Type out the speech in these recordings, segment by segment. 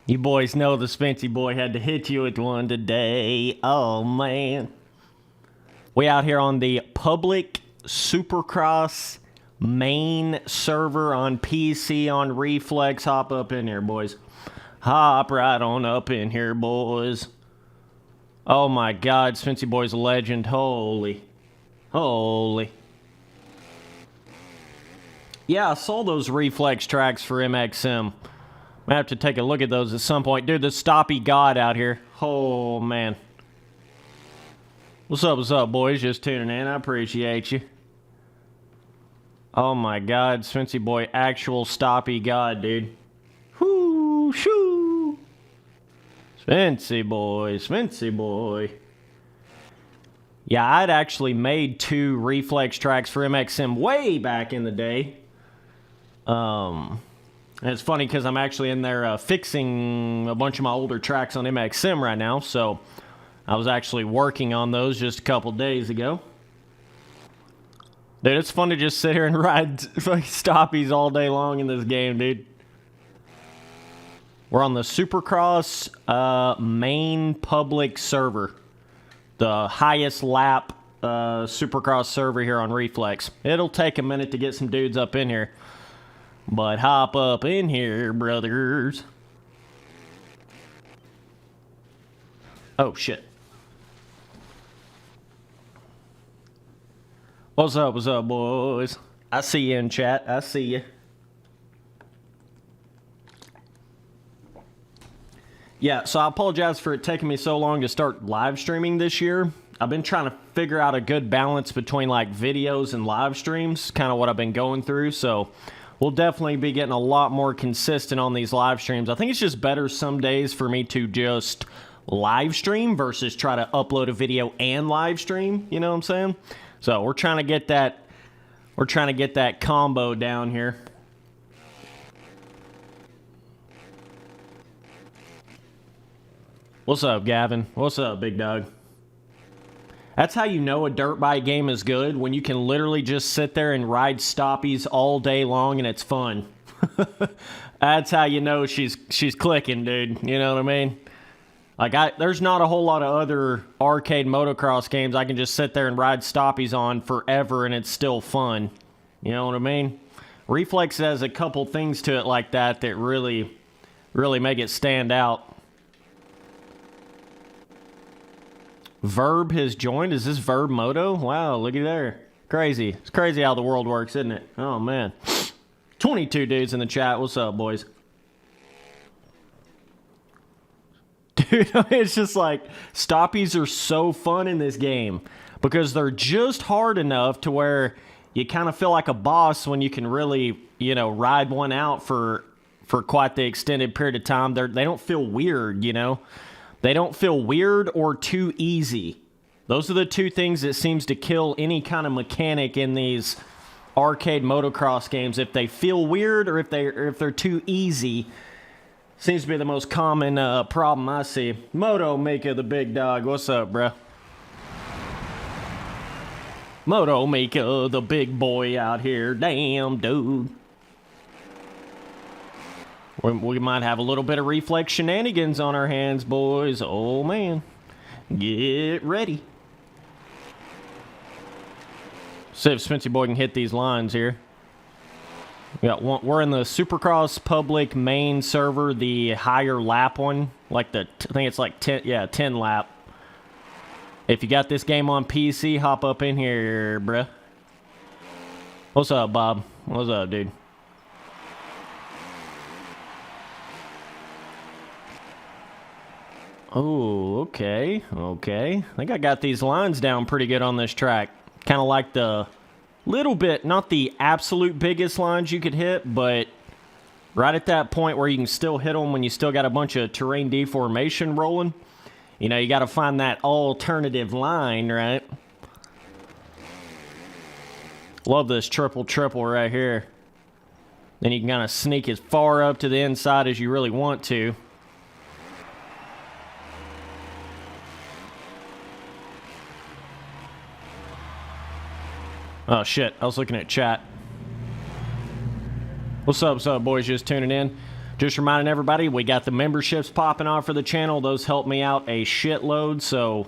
You boys know the Spency boy had to hit you with one today. Oh, man. We out here on the public Supercross main server on PC on Reflex. Hop up in here, boys. Hop right on up in here, boys. Oh, my God. Spency boy's a legend. Holy. Holy. Yeah, I saw those Reflex tracks for MXM. I have to take a look at those at some point. Dude, the stoppy god out here. Oh, man. What's up, boys? Just tuning in. I appreciate you. Oh, my God. Spency boy, actual stoppy god, dude. Whoo, shoo. Spency boy, Spency boy. Yeah, I'd actually made 2 Reflex tracks for MXM way back in the day. And it's funny because I'm actually in there fixing a bunch of my older tracks on MXM right now, so I was actually working on those just a couple days ago. Dude, it's fun to just sit here and ride stoppies all day long in this game, dude. We're on the Supercross main public server. The highest lap Supercross server here on Reflex. It'll take a minute to get some dudes up in here. But hop up in here, brothers. Oh, shit. What's up, boys? I see you in chat. I see you. Yeah, so I apologize for it taking me so long to start live streaming this year. I've been trying to figure out a good balance between, like, videos and live streams. Kind of what I've been going through, so we'll definitely be getting a lot more consistent on these live streams. I think it's just better some days for me to just live stream versus try to upload a video and live stream. You know what I'm saying? So we're trying to get that combo down here. What's up, Gavin? What's up, big dog? That's how you know a dirt bike game is good, when you can literally just sit there and ride stoppies all day long and it's fun. That's how you know she's clicking, dude. You know what I mean? Like, there's not a whole lot of other arcade motocross games I can just sit there and ride stoppies on forever and it's still fun. You know what I mean? Reflex has a couple things to it like that that really make it stand out. Verb has joined. Is this Verb Moto? Wow, looky there. Crazy. It's crazy how the world works, isn't it? Oh, man. 22 dudes in the chat. What's up, boys? Dude, it's just like, stoppies are so fun in this game because they're just hard enough to where you kind of feel like a boss when you can really, you know, ride one out for quite the extended period of time. They don't feel weird, you know? They don't feel weird or too easy. Those are the two things that seems to kill any kind of mechanic in these arcade motocross games. If they feel weird or if they're too easy, seems to be the most common problem I see. Moto Mika, the big dog. What's up, bro? Moto Mika, the big boy out here. Damn, dude. We might have a little bit of Reflex shenanigans on our hands, boys. Oh, man. Get ready. See if Spency boy can hit these lines here. We're in the Supercross public main server, the higher lap one. Like I think it's like 10 lap. If you got this game on PC, hop up in here, bruh. What's up, Bob? What's up, dude? Oh, okay. I think I got these lines down pretty good on this track. Kind of like the little bit, not the absolute biggest lines you could hit, but right at that point where you can still hit them when you still got a bunch of terrain deformation rolling. You know, you got to find that alternative line, right? Love this triple right here. Then you can kind of sneak as far up to the inside as you really want to. Oh, shit. I was looking at chat. What's up, boys? Just tuning in. Just reminding everybody, we got the memberships popping off for the channel. Those help me out a shitload, so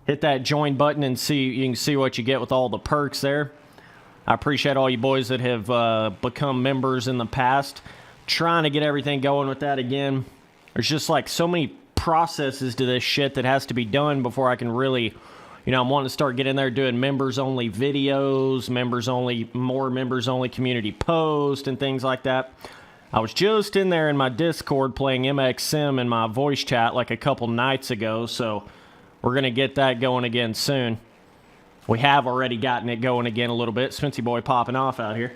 hit that join button and you can see what you get with all the perks there. I appreciate all you boys that have become members in the past. Trying to get everything going with that again. There's just like so many processes to this shit that has to be done before I can really, you know, I'm wanting to start getting there doing members-only videos, more members-only community posts and things like that. I was just in there in my Discord playing MX Sim in my voice chat like a couple nights ago, so we're going to get that going again soon. We have already gotten it going again a little bit. Spency boy popping off out here.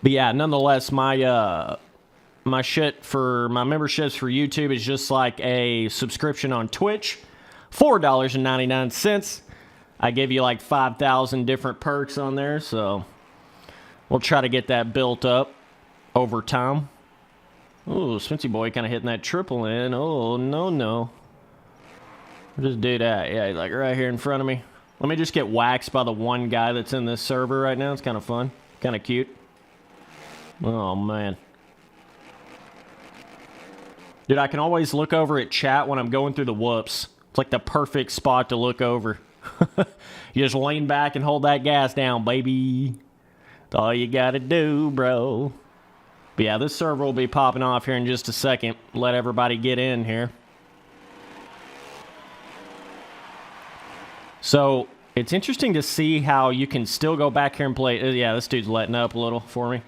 But yeah, nonetheless, my shit for my memberships for YouTube is just like a subscription on Twitch. $4.99. I give you like 5,000 different perks on there, so we'll try to get that built up over time. Ooh, Spency boy kind of hitting that triple in. Oh, no. Just do that. Yeah, like right here in front of me. Let me just get waxed by the one guy that's in this server right now. It's kind of fun. Kind of cute. Oh, man. Dude, I can always look over at chat when I'm going through the whoops. It's like the perfect spot to look over. You just lean back and hold that gas down, baby. That's all you gotta do, bro. But yeah, this server will be popping off here in just a second. Let everybody get in here. So, it's interesting to see how you can still go back here and play. Yeah, this dude's letting up a little for me.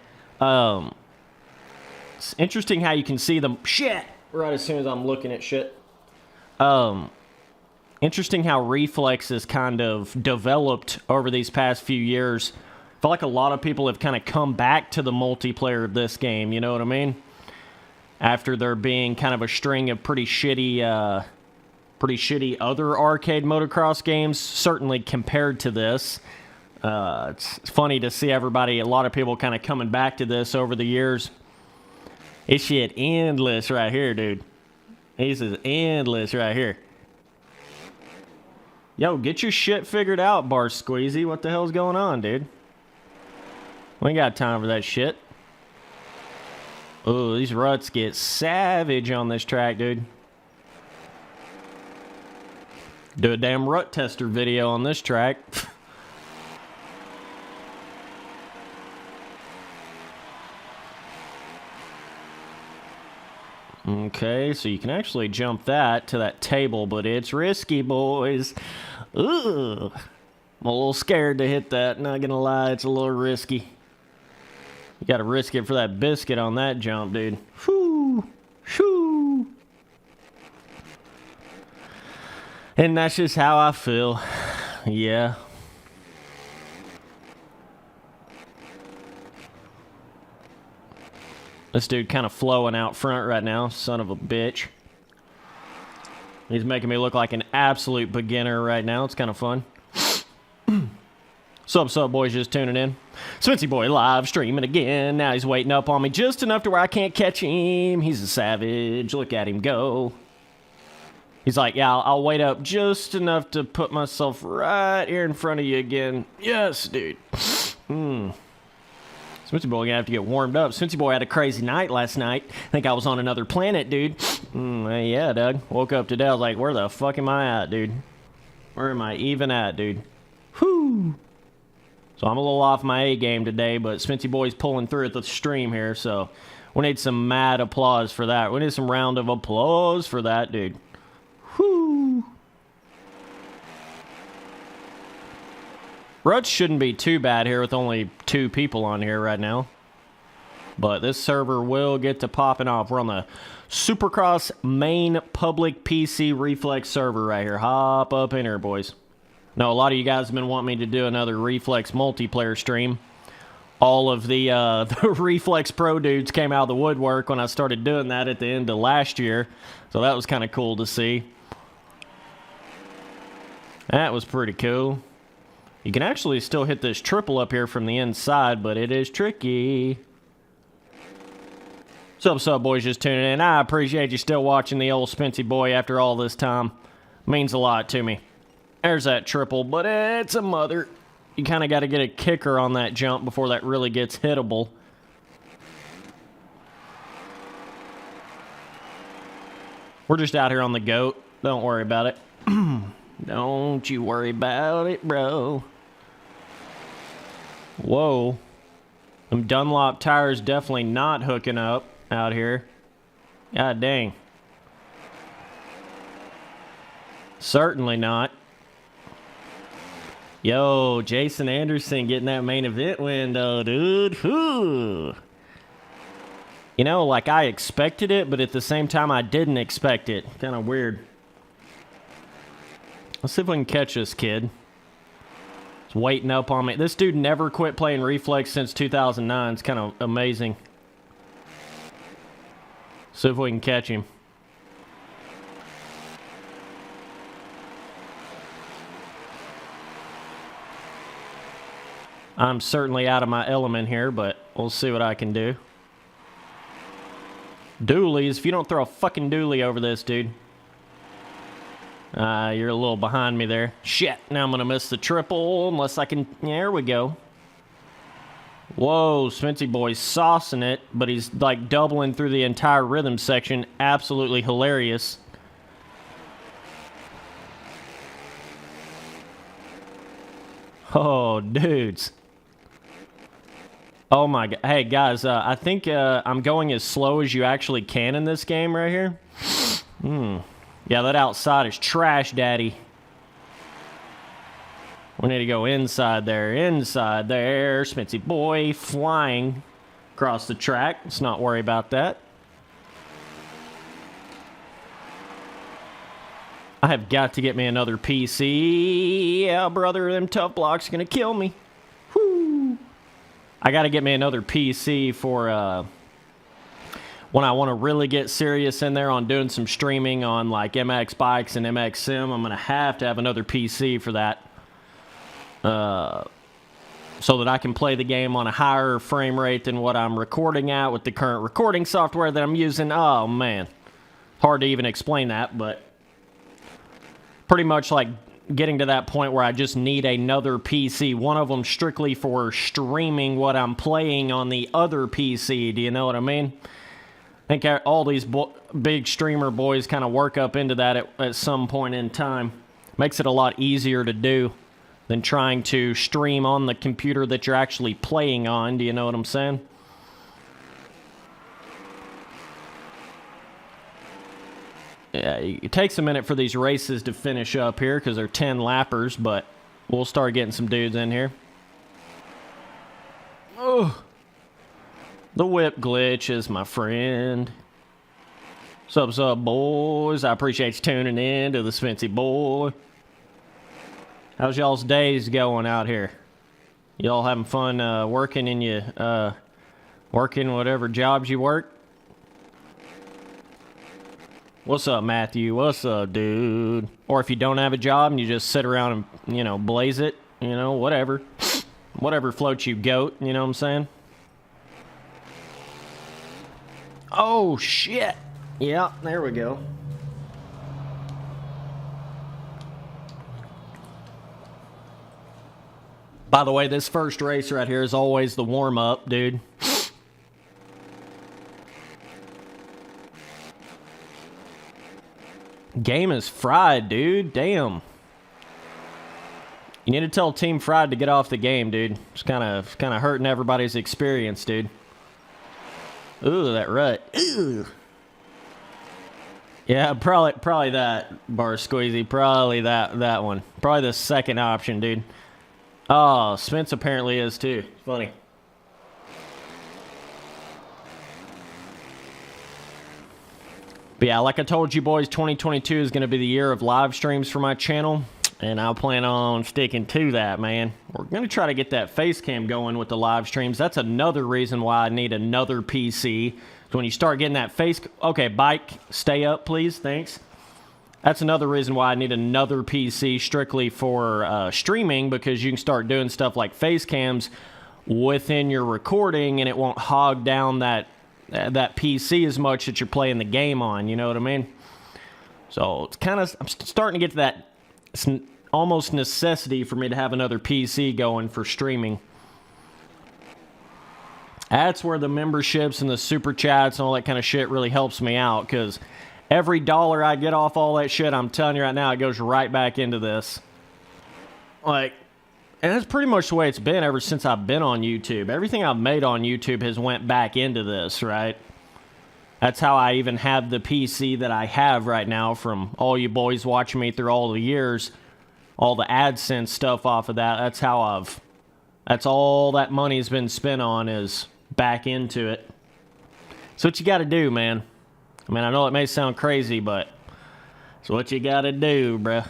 It's interesting how you can see them shit right as soon as I'm looking at shit. Interesting how Reflex has kind of developed over these past few years. I feel like a lot of people have kind of come back to the multiplayer of this game, you know what I mean? After there being kind of a string of pretty shitty other arcade motocross games, certainly compared to this. It's funny to see a lot of people kind of coming back to this over the years. This shit endless right here, dude. This is endless right here. Yo, get your shit figured out, Bar Squeezy. What the hell's going on, dude? We ain't got time for that shit. Oh, these ruts get savage on this track, dude. Do a damn rut tester video on this track. Okay, so you can actually jump that to that table, but it's risky, boys. Ugh. I'm a little scared to hit that, not gonna lie, it's a little risky. You gotta risk it for that biscuit on that jump, dude. Whoo! Whoo! And that's just how I feel. Yeah. This dude kind of flowing out front right now, son of a bitch. He's making me look like an absolute beginner right now. It's kind of fun. Sup, boys, just tuning in. Spency boy live streaming again. Now he's waiting up on me just enough to where I can't catch him. He's a savage. Look at him go. He's like, yeah, I'll wait up just enough to put myself right here in front of you again. Yes, dude. Spency boy gonna have to get warmed up. Spency boy had a crazy night last night. I think I was on another planet, dude. Yeah, Doug. Woke up today. I was like, where the fuck am I at, dude? Where am I even at, dude? Whew. So I'm a little off my A game today, but Spency boy's pulling through at the stream here, so we need some mad applause for that. We need some round of applause for that, dude. Whew. Ruts shouldn't be too bad here with only 2 people on here right now. But this server will get to popping off. We're on the Supercross main public PC Reflex server right here. Hop up in here, boys. No, a lot of you guys have been wanting me to do another Reflex multiplayer stream. All of the Reflex Pro dudes came out of the woodwork when I started doing that at the end of last year. So that was kind of cool to see. That was pretty cool. You can actually still hit this triple up here from the inside, but it is tricky. Sup, boys, just tuning in. I appreciate you still watching the old Spency boy after all this time. Means a lot to me. There's that triple, but it's a mother. you kind of got to get a kicker on that jump before that really gets hittable. We're just out here on the goat. Don't worry about it. Don't you worry about it, bro. Whoa. Them Dunlop tires definitely not hooking up out here. God dang. Certainly not. Yo, Jason Anderson getting that main event win, though, dude. Whew. You know, like I expected it, but at the same time I didn't expect it. Kind of weird. Let's see if we can catch this kid. He's waiting up on me. This dude never quit playing Reflex since 2009. It's kind of amazing. See if we can catch him. I'm certainly out of my element here, but we'll see what I can do. Dualies, if you don't throw a fucking dually over this, dude. You're a little behind me there. Shit, now I'm going to miss the triple unless I can... Yeah, there we go. Whoa, Spency boy's saucing it, but he's like doubling through the entire rhythm section. Absolutely hilarious. Oh, dudes. Oh my god. Hey, guys, I think I'm going as slow as you actually can in this game right here. Yeah, that outside is trash, daddy. We need to go inside there. Inside there. Spency boy flying across the track. Let's not worry about that. I have got to get me another PC. Yeah, brother, them tough blocks are going to kill me. Whoo. I got to get me another PC for when I want to really get serious in there on doing some streaming on like MX bikes and MX Sim. I'm going to have another PC for that. So that I can play the game on a higher frame rate than what I'm recording at with the current recording software that I'm using. Oh, man. Hard to even explain that, but pretty much like getting to that point where I just need another PC. One of them strictly for streaming what I'm playing on the other PC. Do you know what I mean? I think all these big streamer boys kind of work up into that at some point in time. Makes it a lot easier to do than trying to stream on the computer that you're actually playing on. Do you know what I'm saying? Yeah, it takes a minute for these races to finish up here because they're 10 lappers, but we'll start getting some dudes in here. Oh, the whip glitches, my friend. What's up, boys? I appreciate you tuning in to the Spency boy. How's y'all's days going out here? Y'all having fun working in your working whatever jobs you work? What's up, Matthew? What's up, dude? Or if you don't have a job and you just sit around and, you know, blaze it, you know, whatever. Whatever floats you, goat, you know what I'm saying? Oh, shit. Yeah, there we go. By the way, this first race right here is always the warm-up, dude. Game is fried, dude. Damn. You need to tell Team Fried to get off the game, dude. It's kind of hurting everybody's experience, dude. Ooh, that rut. Ooh. Yeah, probably that, Bar Squeezy. Probably that one. Probably the second option, dude. Oh, Spence apparently is too. Funny. But yeah, like I told you boys, 2022 is going to be the year of live streams for my channel. And I plan on sticking to that, man. We're going to try to get that face cam going with the live streams. That's another reason why I need another PC. So when you start getting that face... Okay, bike, stay up, please. Thanks. That's another reason why I need another PC strictly for streaming, because you can start doing stuff like face cams within your recording, and it won't hog down that PC as much that you're playing the game on. You know what I mean? So it's kind of... I'm starting to get to that... almost necessity for me to have another PC going for streaming. That's where the memberships and the super chats and all that kind of shit really helps me out, because every dollar I get off all that shit, I'm telling you right now, it goes right back into this. Like, and that's pretty much the way it's been ever since I've been on YouTube. Everything I've made on YouTube has went back into this, right? That's how I even have the PC that I have right now, from all you boys watching me through all the years, all the AdSense stuff off of that. That's all that money's been spent on, is back into it. It's what you gotta do, man. I mean, I know it may sound crazy, but it's what you gotta do, bruh.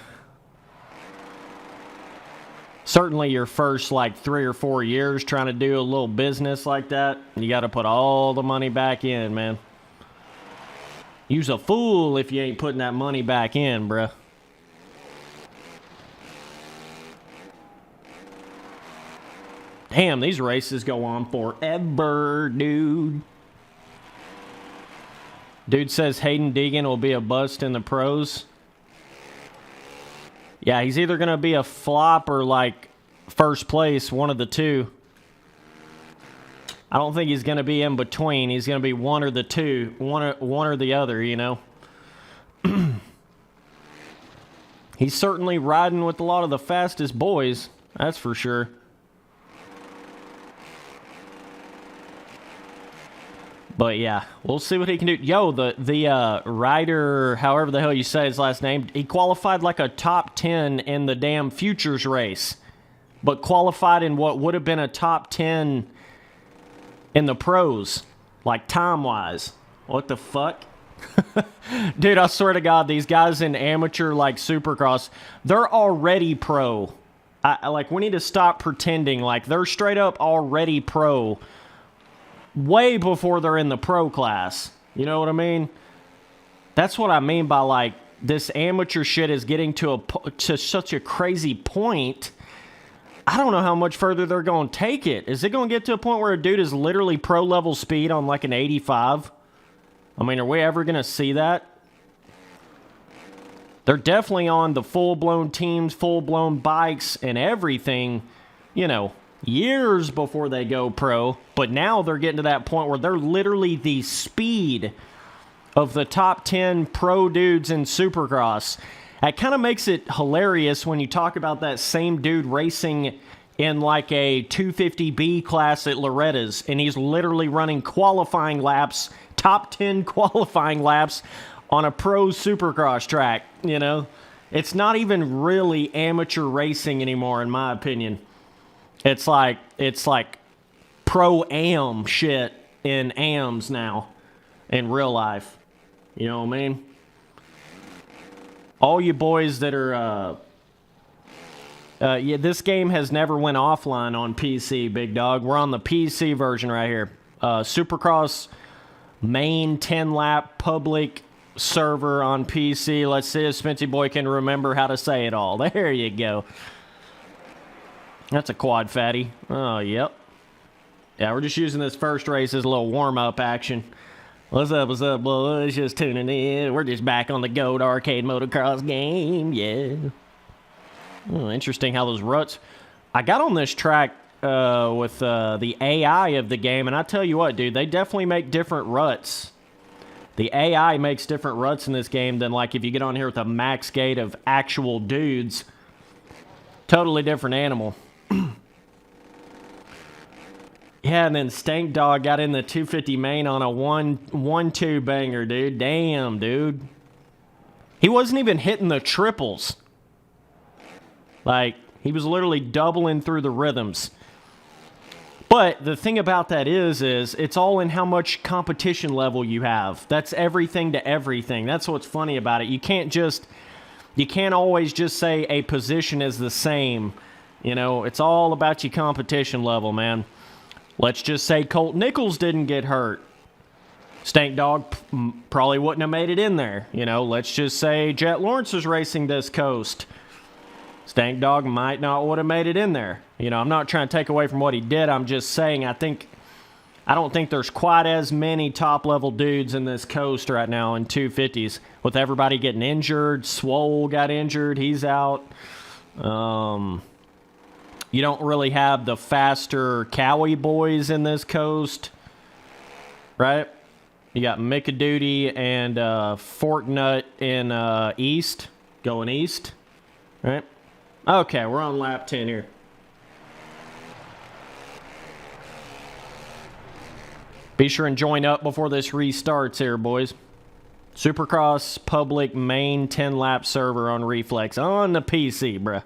Certainly your first, like, 3 or 4 years trying to do a little business like that, you gotta put all the money back in, man. You's a fool if you ain't putting that money back in, bruh. Damn, these races go on forever, dude. Dude says Hayden Deegan will be a bust in the pros. Yeah, he's either going to be a flop or, like, first place, one of the two. I don't think he's going to be in between. He's going to be one or the two, one or the other, you know. He's certainly riding with a lot of the fastest boys, that's for sure. But yeah, we'll see what he can do. Yo, the rider, however the hell you say his last name, he qualified like a top 10 in the damn Futures race, but qualified in what would have been a top 10 in the pros, like time-wise. What the fuck? Dude, I swear to God, these guys in amateur, like, Supercross, they're already pro. Like, we need to stop pretending. Like, they're straight up already pro way before they're in the pro class. You know what I mean? That's what I mean by, like, this amateur shit is getting to such a crazy point. I don't know how much further they're going to take it. Is it going to get to a point where a dude is literally pro-level speed on, like, an 85? I mean, are we ever going to see that? They're definitely on the full-blown teams, full-blown bikes, and everything, you know, years before they go pro. But now they're getting to that point where they're literally the speed of the top 10 pro dudes in Supercross. That kind of makes it hilarious when you talk about that same dude racing in like a 250B class at Loretta's, and he's literally running qualifying laps, top 10 qualifying laps on a pro Supercross track, you know? It's not even really amateur racing anymore, in my opinion. It's like pro-am shit in AMs now, in real life. You know what I mean? All you boys that are, yeah, this game has never went offline on PC, big dog. We're on the PC version right here. Supercross main 10-lap public server on PC. Let's see if Spency Boy can remember how to say it all. There you go. That's a quad fatty. Oh, yep. Yeah, we're just using this first race as a little warm-up action. What's up, boys? Just tuning in. We're just back on the GOAT arcade motocross game. Yeah. Oh, interesting how those ruts... I got on this track with the AI of the game, and I tell you what, dude, they definitely make different ruts. The AI makes different ruts in this game than, like, if you get on here with a max gate of actual dudes. Totally different animal. Yeah, and then Stank Dog got in the 250 main on a 1-2 banger, dude. Damn, dude. He wasn't even hitting the triples. Like, he was literally doubling through the rhythms. But the thing about that is it's all in how much competition level you have. That's everything to everything. That's what's funny about it. You can't always just say a position is the same. You know, it's all about your competition level, man. Let's just say Colt Nichols didn't get hurt. Stank Dog probably wouldn't have made it in there. You know, let's just say Jet Lawrence was racing this coast. Stank Dog might not would have made it in there. You know, I'm not trying to take away from what he did. I'm just saying I don't think there's quite as many top-level dudes in this coast right now in 250s. With everybody getting injured. Swole got injured. He's out. You don't really have the faster Cowie boys in this coast, right? You got Mickadoodie and Forknut in east, going east, right? Okay, we're on lap 10 here. Be sure and join up before this restarts here, boys. Supercross public main 10-lap server on Reflex on the PC, bruh.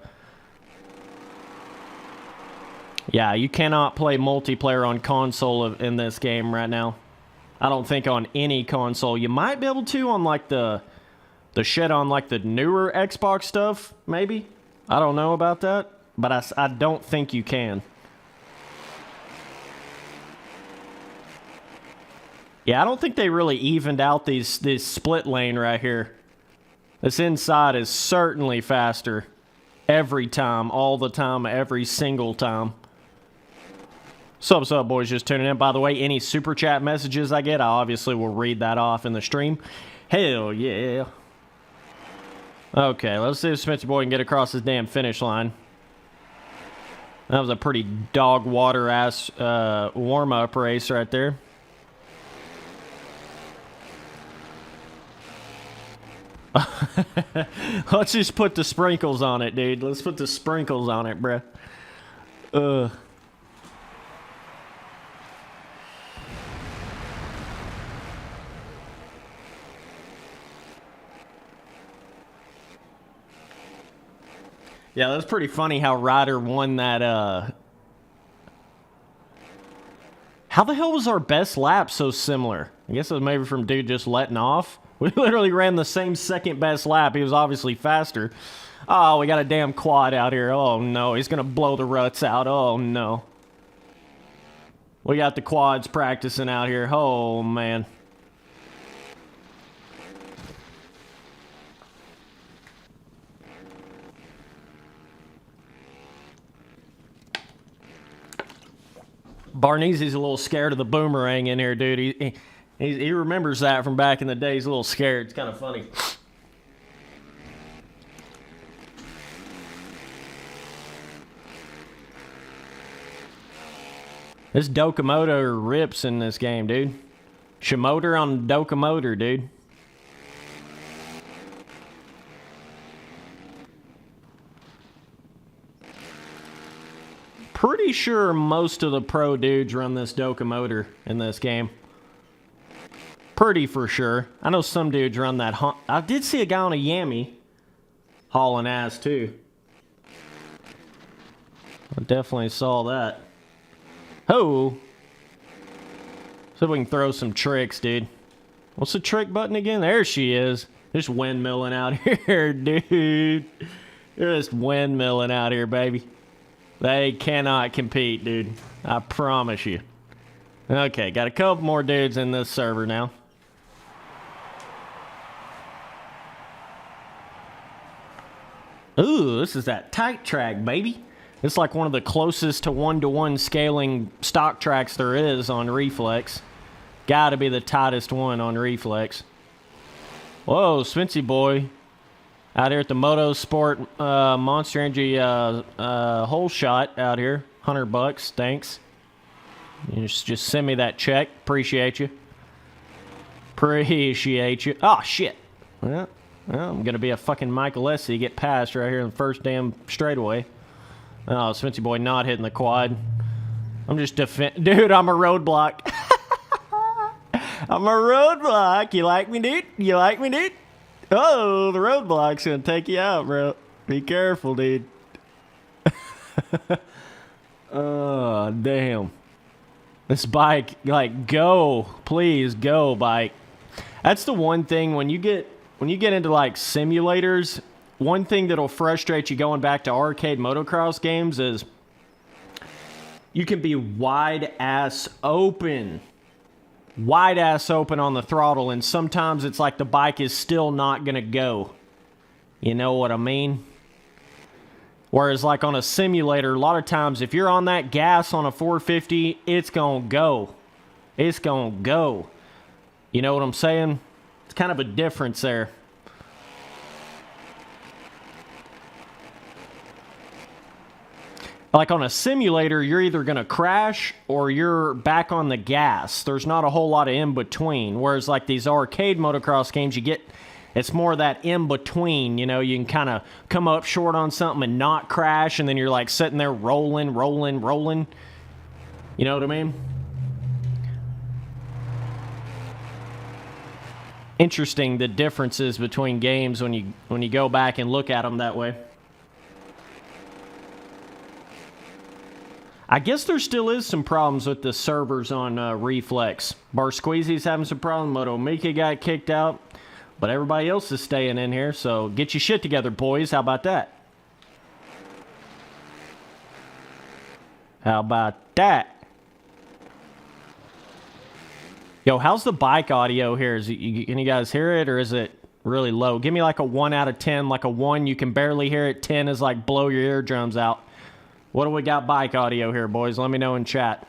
Yeah, you cannot play multiplayer on console in this game right now. I don't think on any console. You might be able to on like the shit on like the newer Xbox stuff, maybe. I don't know about that, but I don't think you can. Yeah, I don't think they really evened out this split lane right here. This inside is certainly faster every time, all the time, every single time. What's up, boys? Just tuning in. By the way, any super chat messages I get, I obviously will read that off in the stream. Hell yeah. Okay, let's see if Spencer Boy can get across his damn finish line. That was a pretty dog water ass warm-up race right there. Let's just put the sprinkles on it, dude. Let's put the sprinkles on it, bruh. Yeah, that's pretty funny how Ryder won that, How the hell was our best lap so similar? I guess it was maybe from dude just letting off. We literally ran the same second best lap. He was obviously faster. Oh, we got a damn quad out here. Oh, no. He's going to blow the ruts out. Oh, no. We got the quads practicing out here. Oh, man. Barnese's a little scared of the boomerang in here, dude. He remembers that from back in the day. He's a little scared. It's kind of funny. This Dokomoto rips in this game, dude. Shimoter on Dokomoto, dude. Pretty sure most of the pro dudes run this Dokomoto in this game. Pretty for sure. I know some dudes run that. I did see a guy on a Yami hauling ass too. I definitely saw that. Oh. See if we can throw some tricks, dude. What's the trick button again? There she is. Just windmilling out here, dude. You're just windmilling out here, baby. They cannot compete, dude. I promise you. Okay, got a couple more dudes in this server now. Ooh, this is that tight track, baby. It's like one of the closest to one-to-one scaling stock tracks there is on Reflex. Gotta be the tightest one on Reflex. Whoa, Spency boy. Out here at the Motorsport Monster Energy hole shot out here. $100, thanks. You just send me that check. Appreciate you. Appreciate you. Oh, shit. Well, I'm going to be a fucking Michael Lessie. Get past right here in the first damn straightaway. Oh, Spency boy not hitting the quad. I'm just Dude, I'm a roadblock. I'm a roadblock. You like me, dude? You like me, dude? Oh, the roadblock's gonna take you out, bro. Be careful, dude. Oh, damn. This bike, like, go. Please, go, bike. That's the one thing when you get into, like, simulators, one thing that'll frustrate you going back to arcade motocross games is you can be wide-ass open. Wide-ass open on the throttle, and sometimes it's like the bike is still not going to go. You know what I mean? Whereas like on a simulator, a lot of times if you're on that gas on a 450, it's going to go. It's going to go. You know what I'm saying? It's kind of a difference there. like on a simulator, you're either going to crash or you're back on the gas. There's not a whole lot of in between. Whereas like these arcade motocross games, it's more that in between. You know, you can kind of come up short on something and not crash, and then you're like sitting there rolling. You know what I mean? Interesting, the differences between games when you go back and look at them that way. I guess there still is some problems with the servers on Reflex. Bar Squeezy's having some problems. Moto Mika got kicked out. But everybody else is staying in here, so get your shit together, boys. How about that? How about that? Yo, how's the bike audio here? Can you guys hear it, or is it really low? Give me like a 1 out of 10. Like a 1, you can barely hear it. 10 is like blow your eardrums out. What do we got bike audio here, boys? Let me know in chat.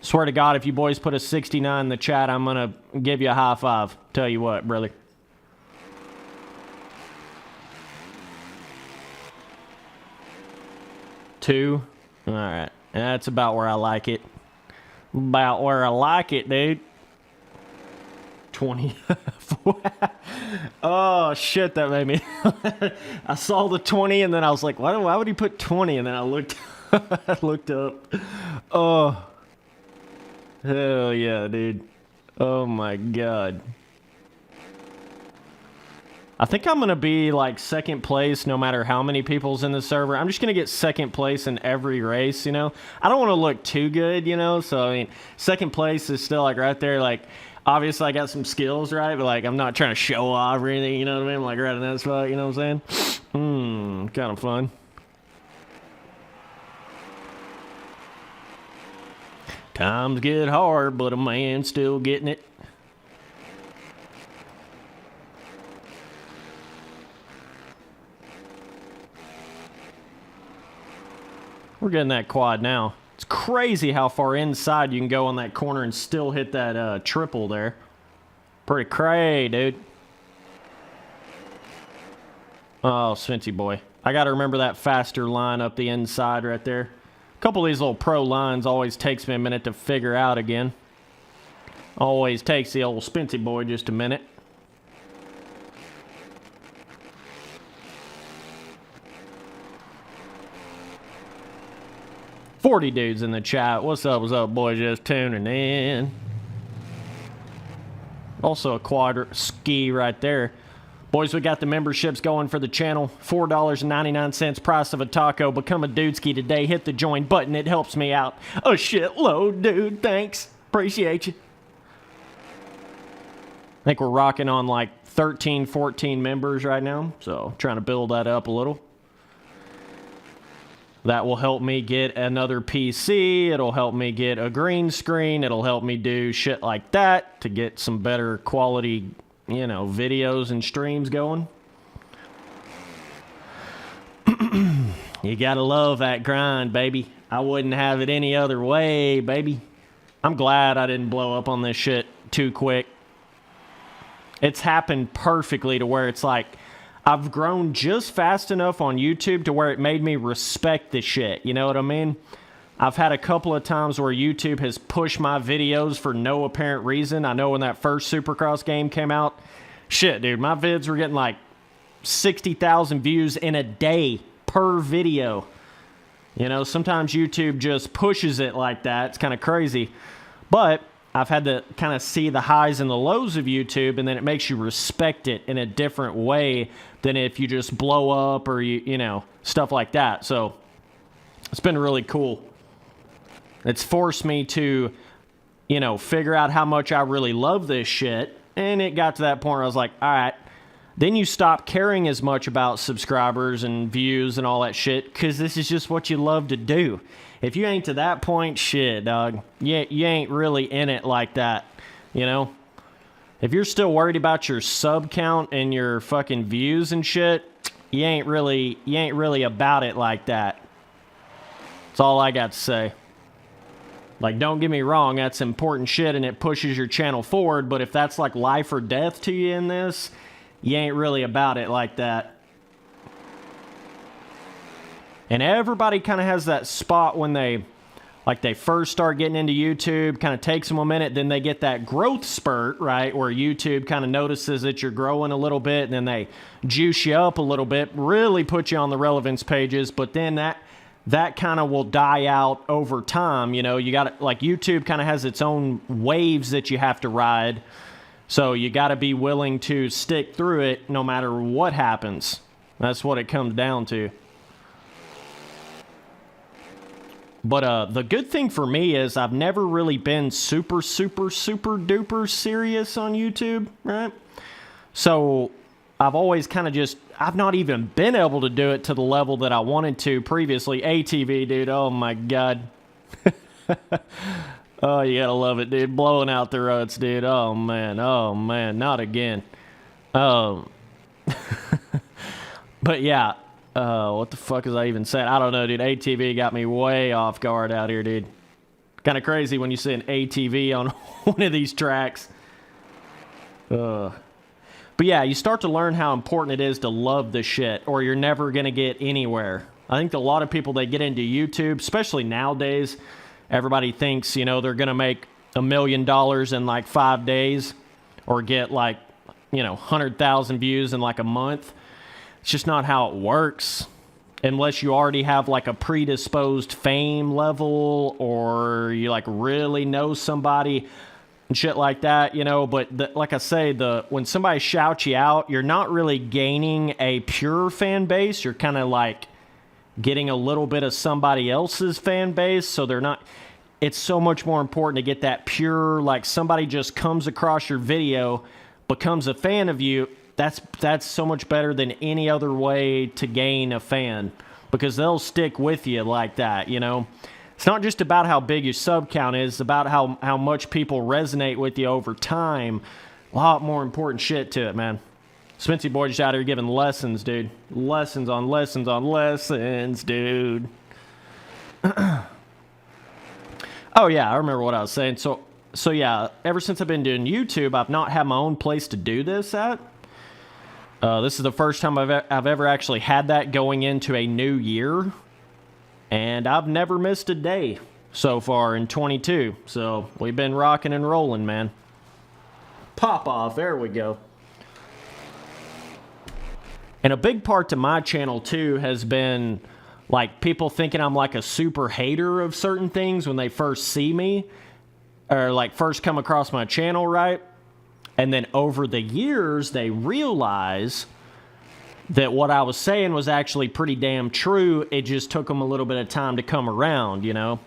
Swear to God, if you boys put a 69 in the chat, I'm going to give you a high five. Tell you what, brother. Two. All right. That's about where I like it. About where I like it, dude. 20. Oh, shit, that made me... I saw the 20, and then I was like, why would he put 20? And then I looked, I looked up. Oh. Hell yeah, dude. Oh, my God. I think I'm going to be, like, second place no matter how many people's in the server. I'm just going to get second place in every race, you know? I don't want to look too good, you know? So, I mean, second place is still, like, right there, like... Obviously, I got some skills, right? But, like, I'm not trying to show off or anything, you know what I mean? I'm, like, right in that spot, you know what I'm saying? Kind of fun. Times get hard, but a man's still getting it. We're getting that quad now. It's crazy how far inside you can go on that corner and still hit that triple there. Pretty cray, dude. Oh, Sventy boy. I got to remember that faster line up the inside right there. A couple of these little pro lines always takes me a minute to figure out again. Always takes the old Spency boy just a minute. $40 dudes in the chat. What's up, boys? Just tuning in. Also a quad ski right there. Boys, we got the memberships going for the channel. $4.99 price of a taco. Become a dudeski today. Hit the join button. It helps me out a shitload, dude. Thanks. Appreciate you. I think we're rocking on like 13, 14 members right now. So trying to build that up a little. That will help me get another PC. It'll help me get a green screen. It'll help me do shit like that to get some better quality, you know, videos and streams going. You gotta love that grind, baby. I wouldn't have it any other way, baby. I'm glad I didn't blow up on this shit too quick. It's happened perfectly to where it's like, I've grown just fast enough on YouTube to where it made me respect the shit. You know what I mean? I've had a couple of times where YouTube has pushed my videos for no apparent reason. I know when that first Supercross game came out, shit, dude, my vids were getting like 60,000 views in a day per video. You know, sometimes YouTube just pushes it like that. It's kind of crazy. But I've had to kind of see the highs and the lows of YouTube, and then it makes you respect it in a different way than if you just blow up or, you know, stuff like that. So it's been really cool. It's forced me to, you know, figure out how much I really love this shit. And it got to that point where I was like, all right. Then you stop caring as much about subscribers and views and all that shit because this is just what you love to do. If you ain't to that point, shit, dog, you ain't really in it like that, you know? If you're still worried about your sub count and your fucking views and shit, you ain't really about it like that. That's all I got to say. Like, don't get me wrong, that's important shit and it pushes your channel forward, but if that's like life or death to you in this, you ain't really about it like that. And everybody kind of has that spot when they first start getting into YouTube, kind of takes them a minute, then they get that growth spurt, right, where YouTube kind of notices that you're growing a little bit, and then they juice you up a little bit, really put you on the relevance pages, but then that kind of will die out over time. You know, you got like YouTube kind of has its own waves that you have to ride, so you got to be willing to stick through it no matter what happens. That's what it comes down to. But the good thing for me is I've never really been super duper serious on YouTube, right? So I've always kind of just, I've not even been able to do it to the level that I wanted to previously. ATV, dude, oh my God. Oh, you gotta love it, dude. Blowing out the ruts, dude. Oh man, not again. But yeah. What the fuck is I even saying? I don't know, dude. ATV got me way off guard out here, dude. Kind of crazy when you see an ATV on one of these tracks. But yeah, you start to learn how important it is to love the shit, or you're never going to get anywhere. I think a lot of people, they get into YouTube, especially nowadays, everybody thinks, you know, they're going to make $1 million in like 5 days, or get like, you know, 100,000 views in like a month. It's just not how it works, unless you already have like a predisposed fame level, or you like really know somebody and shit like that, you know. But like I say, when somebody shouts you out, you're not really gaining a pure fan base. You're kind of like getting a little bit of somebody else's fan base. So they're not. It's so much more important to get that pure, like somebody just comes across your video, becomes a fan of you. That's so much better than any other way to gain a fan, because they'll stick with you like that, you know. It's not just about how big your sub count is, it's about how much people resonate with you over time. A lot more important shit to it, man. Spency boy just out here giving lessons, dude. Lessons on lessons on lessons, dude. Oh yeah, I remember what I was saying. So yeah, ever since I've been doing YouTube, I've not had my own place to do this at. This is the first time I've ever actually had that going into a new year, and I've never missed a day so far in 22. So we've been rocking and rolling, man. Pop off, there we go. And a big part to my channel too has been like people thinking I'm like a super hater of certain things when they first see me, or like first come across my channel, right? And then over the years, they realize that what I was saying was actually pretty damn true. It just took them a little bit of time to come around, you know?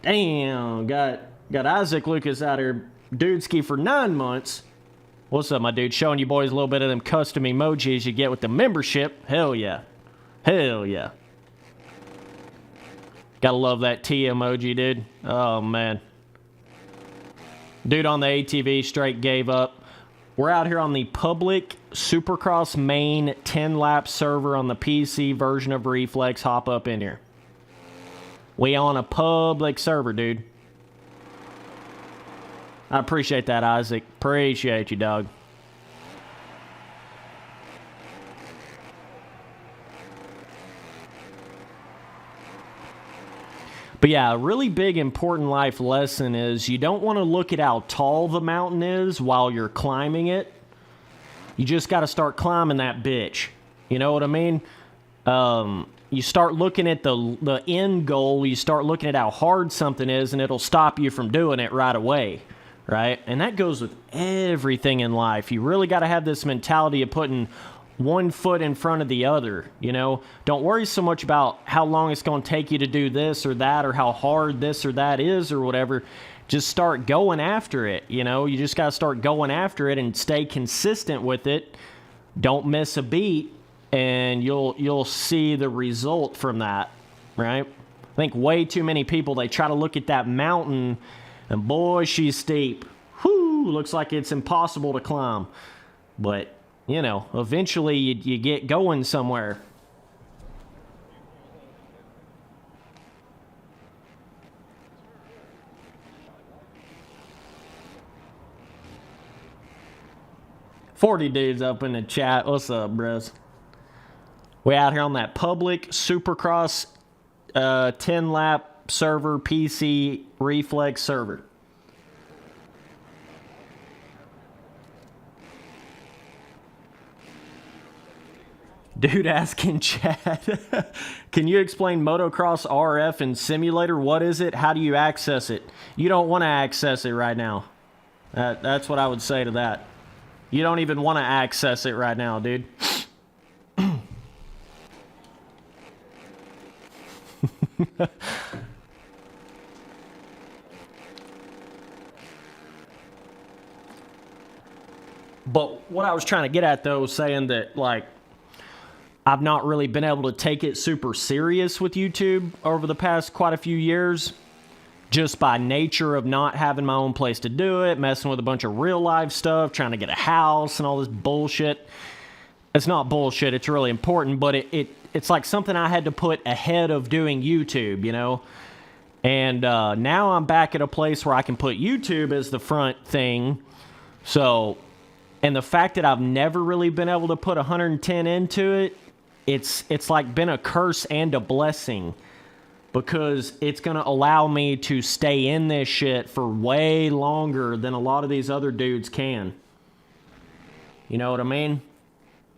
Damn, got Isaac Lucas out here dudeski for 9 months. What's up, my dude? Showing you boys a little bit of them custom emojis you get with the membership. Hell yeah. Hell yeah. Gotta love that T emoji, dude. Oh, man. Dude on the ATV straight gave up. We're out here on the public Supercross main 10-lap server on the PC version of Reflex. Hop up in here. We on a public server, dude. I appreciate that, Isaac. Appreciate you, dog. But yeah, a really big important life lesson is you don't want to look at how tall the mountain is while you're climbing it. You just got to start climbing that bitch. You know what I mean? You start looking at the end goal. You start looking at how hard something is, and it'll stop you from doing it right away, right? And that goes with everything in life. You really got to have this mentality of putting one foot in front of the other, you know? Don't worry so much about how long it's going to take you to do this or that, or how hard this or that is or whatever. Just start going after it, you know? You just got to start going after it and stay consistent with it. Don't miss a beat, and you'll see the result from that, right? I think way too many people, they try to look at that mountain, and boy, she's steep. Whew, looks like it's impossible to climb. But you know, eventually you get going somewhere. $40 dudes up in the chat. What's up, bros? We out here on that public Supercross 10 lap server PC Reflex server. Dude asking chat, can you explain Motocross RF and simulator? What is it? How do you access it? You don't want to access it right now. That's what I would say to that. You don't even want to access it right now, dude. But what I was trying to get at, though, was saying that, like, I've not really been able to take it super serious with YouTube over the past quite a few years, just by nature of not having my own place to do it, messing with a bunch of real life stuff, trying to get a house and all this bullshit. It's not bullshit, it's really important, but it's like something I had to put ahead of doing YouTube, you know? And now I'm back at a place where I can put YouTube as the front thing. So, and the fact that I've never really been able to put 110 into it, it's like been a curse and a blessing, because it's going to allow me to stay in this shit for way longer than a lot of these other dudes can. You know what I mean?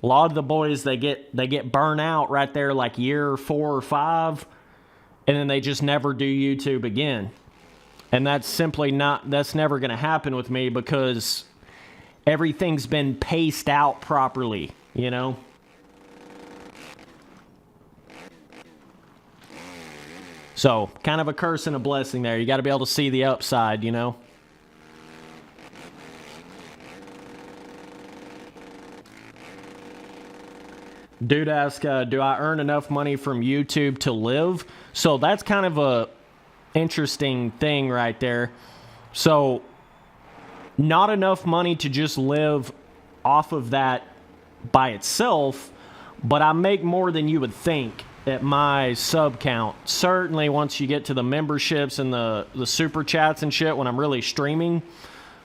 A lot of the boys, they get burnt out right there like year 4 or 5, and then they just never do YouTube again. And that's never going to happen with me, because everything's been paced out properly, you know? So, kind of a curse and a blessing there. You got to be able to see the upside, you know? Dude asked, do I earn enough money from YouTube to live? So that's kind of a interesting thing right there. So, not enough money to just live off of that by itself, but I make more than you would think at my sub count. Certainly once you get to the memberships and the super chats and shit when I'm really streaming,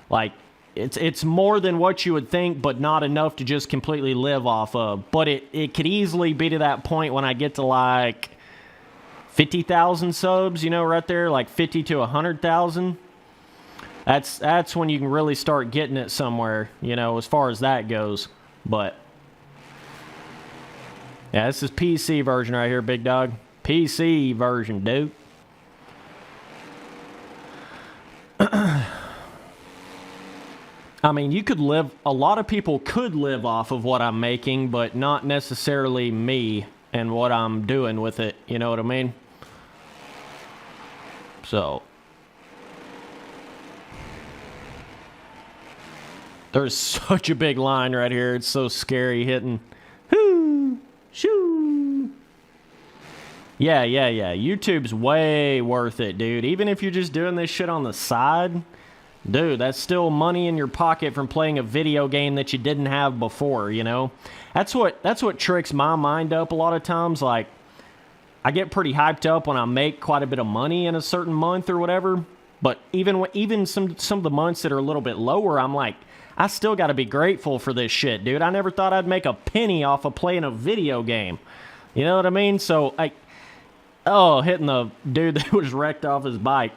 like, it's more than what you would think, but not enough to just completely live off of. But it could easily be to that point when I get to like 50,000 subs, you know, right there, like 50 to 100,000. That's when you can really start getting it somewhere, you know, as far as that goes. But yeah, this is PC version right here, big dog. PC version, dude. I mean, you could live, a lot of people could live off of what I'm making, but not necessarily me and what I'm doing with it, you know what I mean? So, there's such a big line right here, it's so scary hitting. Whoo! Shoo! Yeah. YouTube's way worth it, dude. Even if you're just doing this shit on the side, dude, that's still money in your pocket from playing a video game that you didn't have before, you know? That's what tricks my mind up a lot of times. Like, I get pretty hyped up when I make quite a bit of money in a certain month or whatever. But even some of the months that are a little bit lower, I'm like, I still got to be grateful for this shit, dude. I never thought I'd make a penny off of playing a video game. You know what I mean? So, hitting the dude that was wrecked off his bike.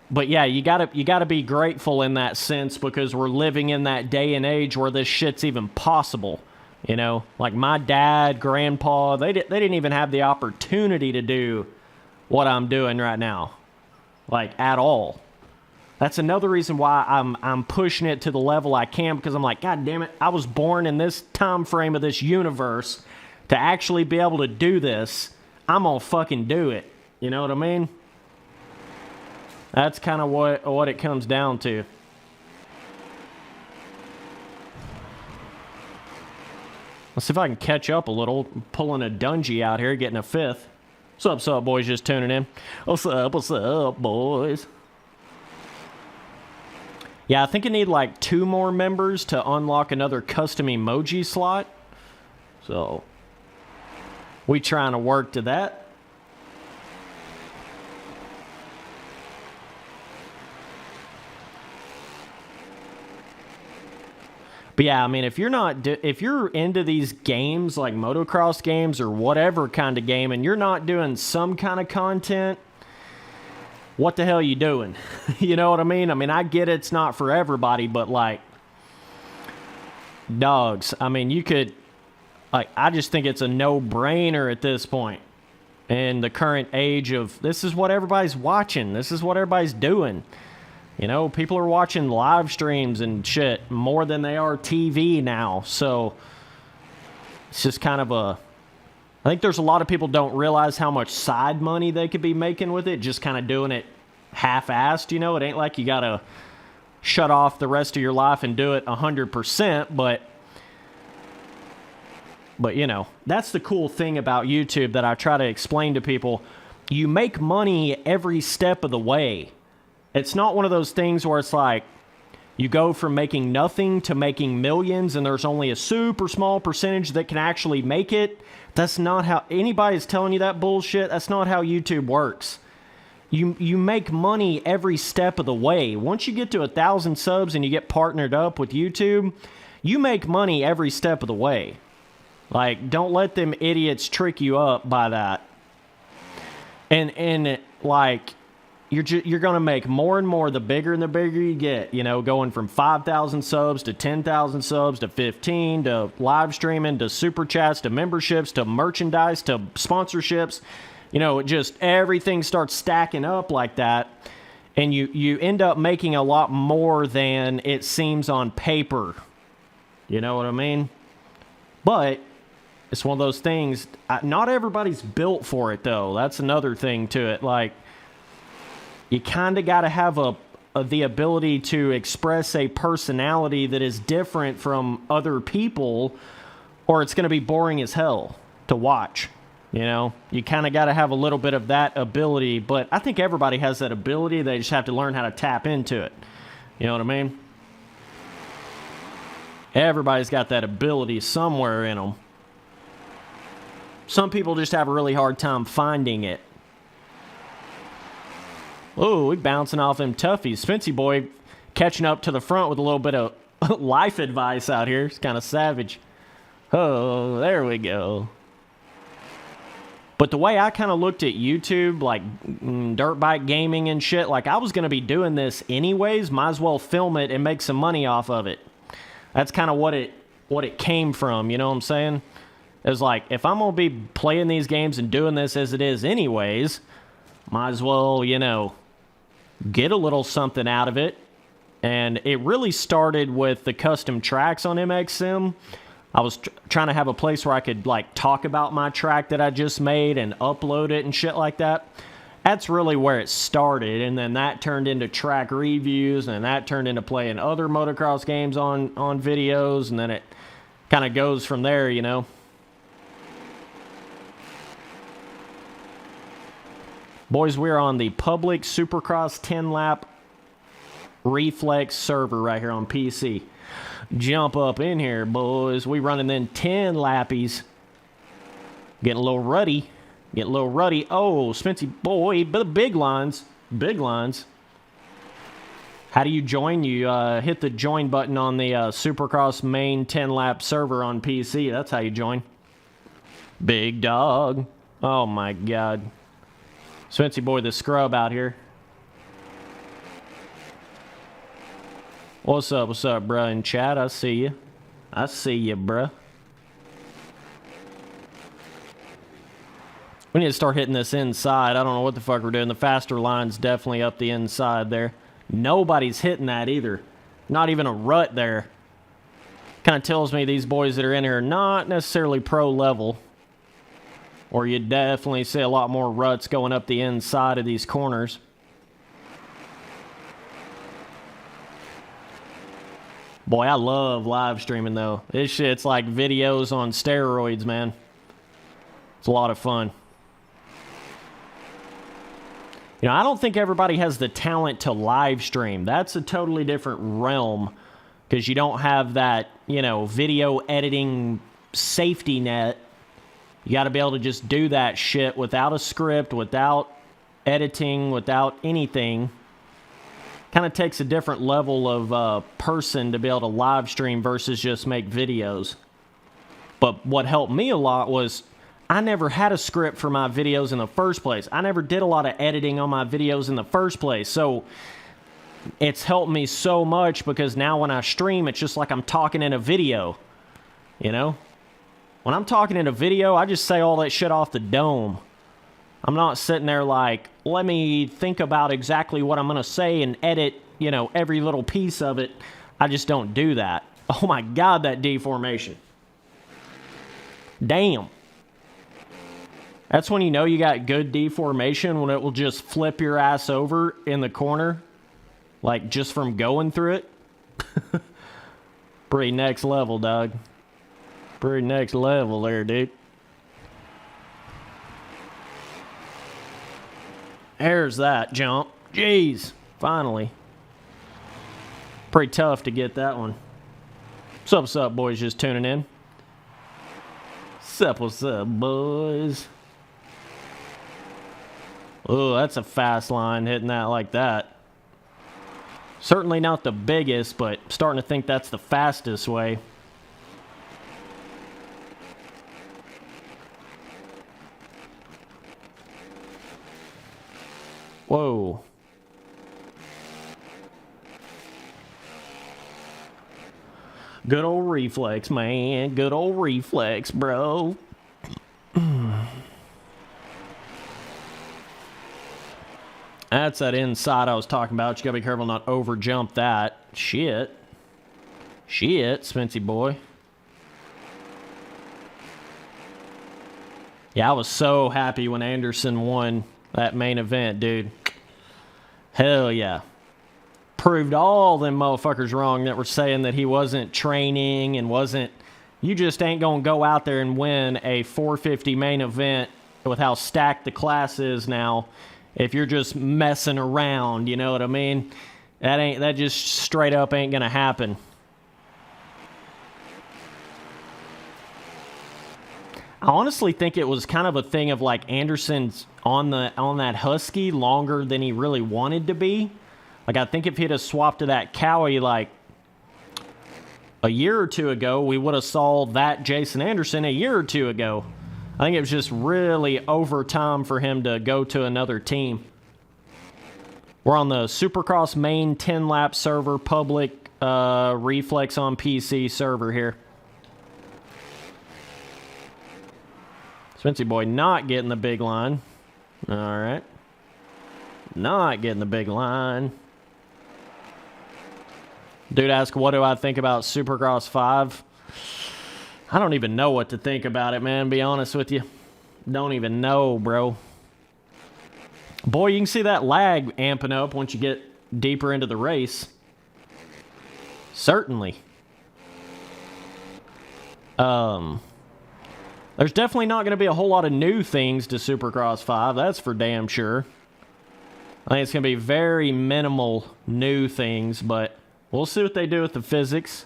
But yeah, you gotta be grateful in that sense, because we're living in that day and age where this shit's even possible. You know, like my dad, grandpa, they didn't even have the opportunity to do what I'm doing right now, like at all. That's another reason why I'm pushing it to the level I can, because I'm like, God damn it, I was born in this time frame of this universe to actually be able to do this. I'm gonna fucking do it. You know what I mean? That's kind of what it comes down to. Let's see if I can catch up a little. Pulling a Dungy out here, getting a 5th. What's up, boys? Just tuning in. What's up, boys? Yeah, I think I need like 2 more members to unlock another custom emoji slot. So, we trying to work to that. But yeah, I mean, if you're into these games like motocross games or whatever kind of game, and you're not doing some kind of content, what the hell are you doing? You know what I mean? I mean, I get it's not for everybody, but like, dogs. I mean, you could, like, I just think it's a no-brainer at this point. In the current age of, this is what everybody's watching. This is what everybody's doing. You know, people are watching live streams and shit more than they are TV now. So it's just kind of a, I think there's a lot of people don't realize how much side money they could be making with it, just kind of doing it half-assed, you know? It ain't like you got to shut off the rest of your life and do it 100%, but, you know, that's the cool thing about YouTube that I try to explain to people. You make money every step of the way. It's not one of those things where it's like you go from making nothing to making millions and there's only a super small percentage that can actually make it. That's not how anybody's telling you that bullshit. That's not how YouTube works. You make money every step of the way. Once you get to 1,000 subs and you get partnered up with YouTube, you make money every step of the way. Like, don't let them idiots trick you up by that. And like, you're going to make more and more the bigger and the bigger you get, you know, going from 5,000 subs to 10,000 subs to 15 to live streaming to super chats to memberships to merchandise to sponsorships. You know, it just, everything starts stacking up like that. And you end up making a lot more than it seems on paper. You know what I mean? But it's one of those things, not everybody's built for it, though. That's another thing to it. Like, you kind of got to have the ability to express a personality that is different from other people, or it's going to be boring as hell to watch. You know, you kind of got to have a little bit of that ability, but I think everybody has that ability. They just have to learn how to tap into it. You know what I mean? Everybody's got that ability somewhere in them. Some people just have a really hard time finding it. Oh, we bouncing off them toughies. Spency boy catching up to the front with a little bit of life advice out here. It's kind of savage. Oh, there we go. But the way I kind of looked at YouTube, like dirt bike gaming and shit, like I was going to be doing this anyways. Might as well film it and make some money off of it. That's kind of what it came from, you know what I'm saying? It was like, if I'm going to be playing these games and doing this as it is anyways, might as well, you know, get a little something out of it. And it really started with the custom tracks on MXM. I was trying to have a place where I could, like, talk about my track that I just made and upload it and shit like that. That's really where it started, and then that turned into track reviews, and that turned into playing other motocross games on videos, and then it kind of goes from there, you know. Boys, we're on the public Supercross 10-lap Reflex server right here on PC. Jump up in here, boys. We running then 10 lappies. Getting a little ruddy. Getting a little ruddy. Oh, Spency boy, but the big lines. Big lines. How do you join? You hit the join button on the Supercross main 10-lap server on PC. That's how you join. Big dog. Oh, my God. Spency boy, the scrub out here. What's up, bruh, in chat? I see you. I see you, bruh. We need to start hitting this inside. I don't know what the fuck we're doing. The faster line's definitely up the inside there. Nobody's hitting that either. Not even a rut there. Kind of tells me these boys that are in here are not necessarily pro level. Or you definitely see a lot more ruts going up the inside of these corners. Boy, I love live streaming, though. This shit's like videos on steroids, man. It's a lot of fun. You know, I don't think everybody has the talent to live stream. That's a totally different realm because you don't have that, you know, video editing safety net. You got to be able to just do that shit without a script, without editing, without anything. Kind of takes a different level of person to be able to live stream versus just make videos. But what helped me a lot was I never had a script for my videos in the first place. I never did a lot of editing on my videos in the first place. So it's helped me so much because now when I stream, it's just like I'm talking in a video, you know? When I'm talking in a video, I just say all that shit off the dome. I'm not sitting there like, let me think about exactly what I'm going to say and edit, you know, every little piece of it. I just don't do that. Oh my God, that deformation. Damn. That's when you know you got good deformation, when it will just flip your ass over in the corner. Like, just from going through it. Pretty next level, dog. Pretty next level there, dude. There's that jump. Jeez. Finally. Pretty tough to get that one. What's up, boys? Just tuning in. What's up, boys? Oh, that's a fast line, hitting that like that. Certainly not the biggest, but starting to think that's the fastest way. Whoa. Good old Reflex, man. Good old Reflex, bro. That's that inside I was talking about. You gotta be careful not to over jump that. Shit. Shit, Spency boy. Yeah, I was so happy when Anderson won that main event, dude. Hell yeah. Proved all them motherfuckers wrong that were saying that he wasn't training and wasn't... You just ain't gonna go out there and win a 450 main event with how stacked the class is now if you're just messing around, you know what I mean? That just straight up ain't gonna happen. I honestly think it was kind of a thing of like Anderson's on that Husky longer than he really wanted to be. Like, I think if he'd have swapped to that Cowie like a year or two ago, we would have saw that Jason Anderson a year or two ago. I think it was just really over time for him to go to another team. We're on the Supercross main 10-lap server, public Reflex on PC server here. Spency boy not getting the big line. All right. Not getting the big line. Dude asked, what do I think about Supercross 5? I don't even know what to think about it, man, be honest with you. Don't even know, bro. Boy, you can see that lag amping up once you get deeper into the race. Certainly. There's definitely not going to be a whole lot of new things to Supercross 5, that's for damn sure. I think it's going to be very minimal new things, but we'll see what they do with the physics.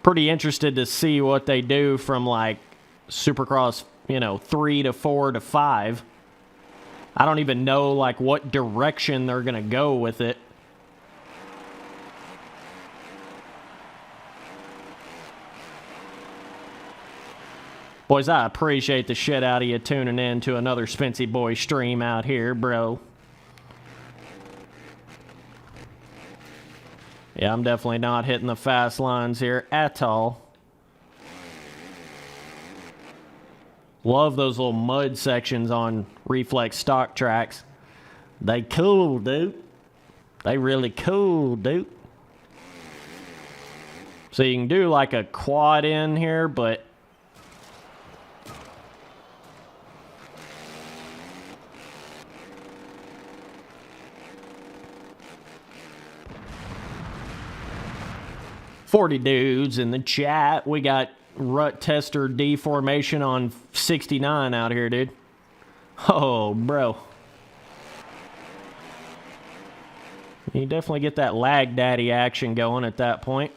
Pretty interested to see what they do from like Supercross, 3 to 4 to 5. I don't even know like what direction they're going to go with it. Boys, I appreciate the shit out of you tuning in to another Spency Boy stream out here, bro. Yeah, I'm definitely not hitting the fast lines here at all. Love those little mud sections on Reflex stock tracks. They cool, dude. They really cool, dude. So you can do like a quad in here, but... $40 dudes in the chat. We got rut tester deformation on 69 out here, dude. Oh, bro. You definitely get that lag daddy action going at that point.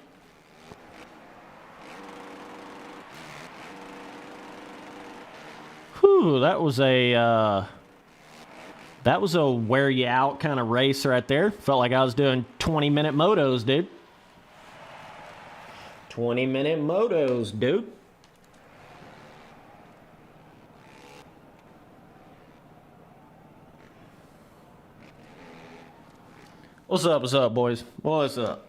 Whew, that was a That was a wear you out kind of race right there. Felt like I was doing 20-minute motos, dude. 20-minute motos, dude. What's up, boys? What's up?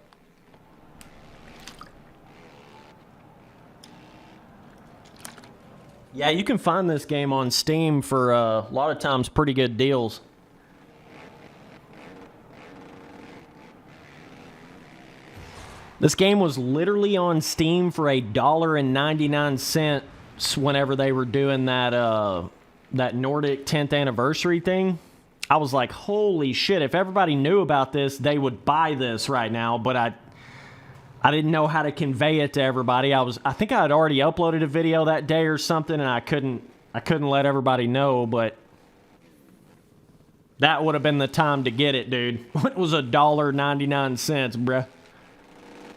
Yeah, you can find this game on Steam for a lot of times pretty good deals. This game was literally on Steam for $1.99 whenever they were doing that that Nordic 10th anniversary thing. I was like, holy shit, if everybody knew about this, they would buy this right now, but I didn't know how to convey it to everybody. I think I had already uploaded a video that day or something, and I couldn't let everybody know, but that would have been the time to get it, dude. It was $1.99, bruh.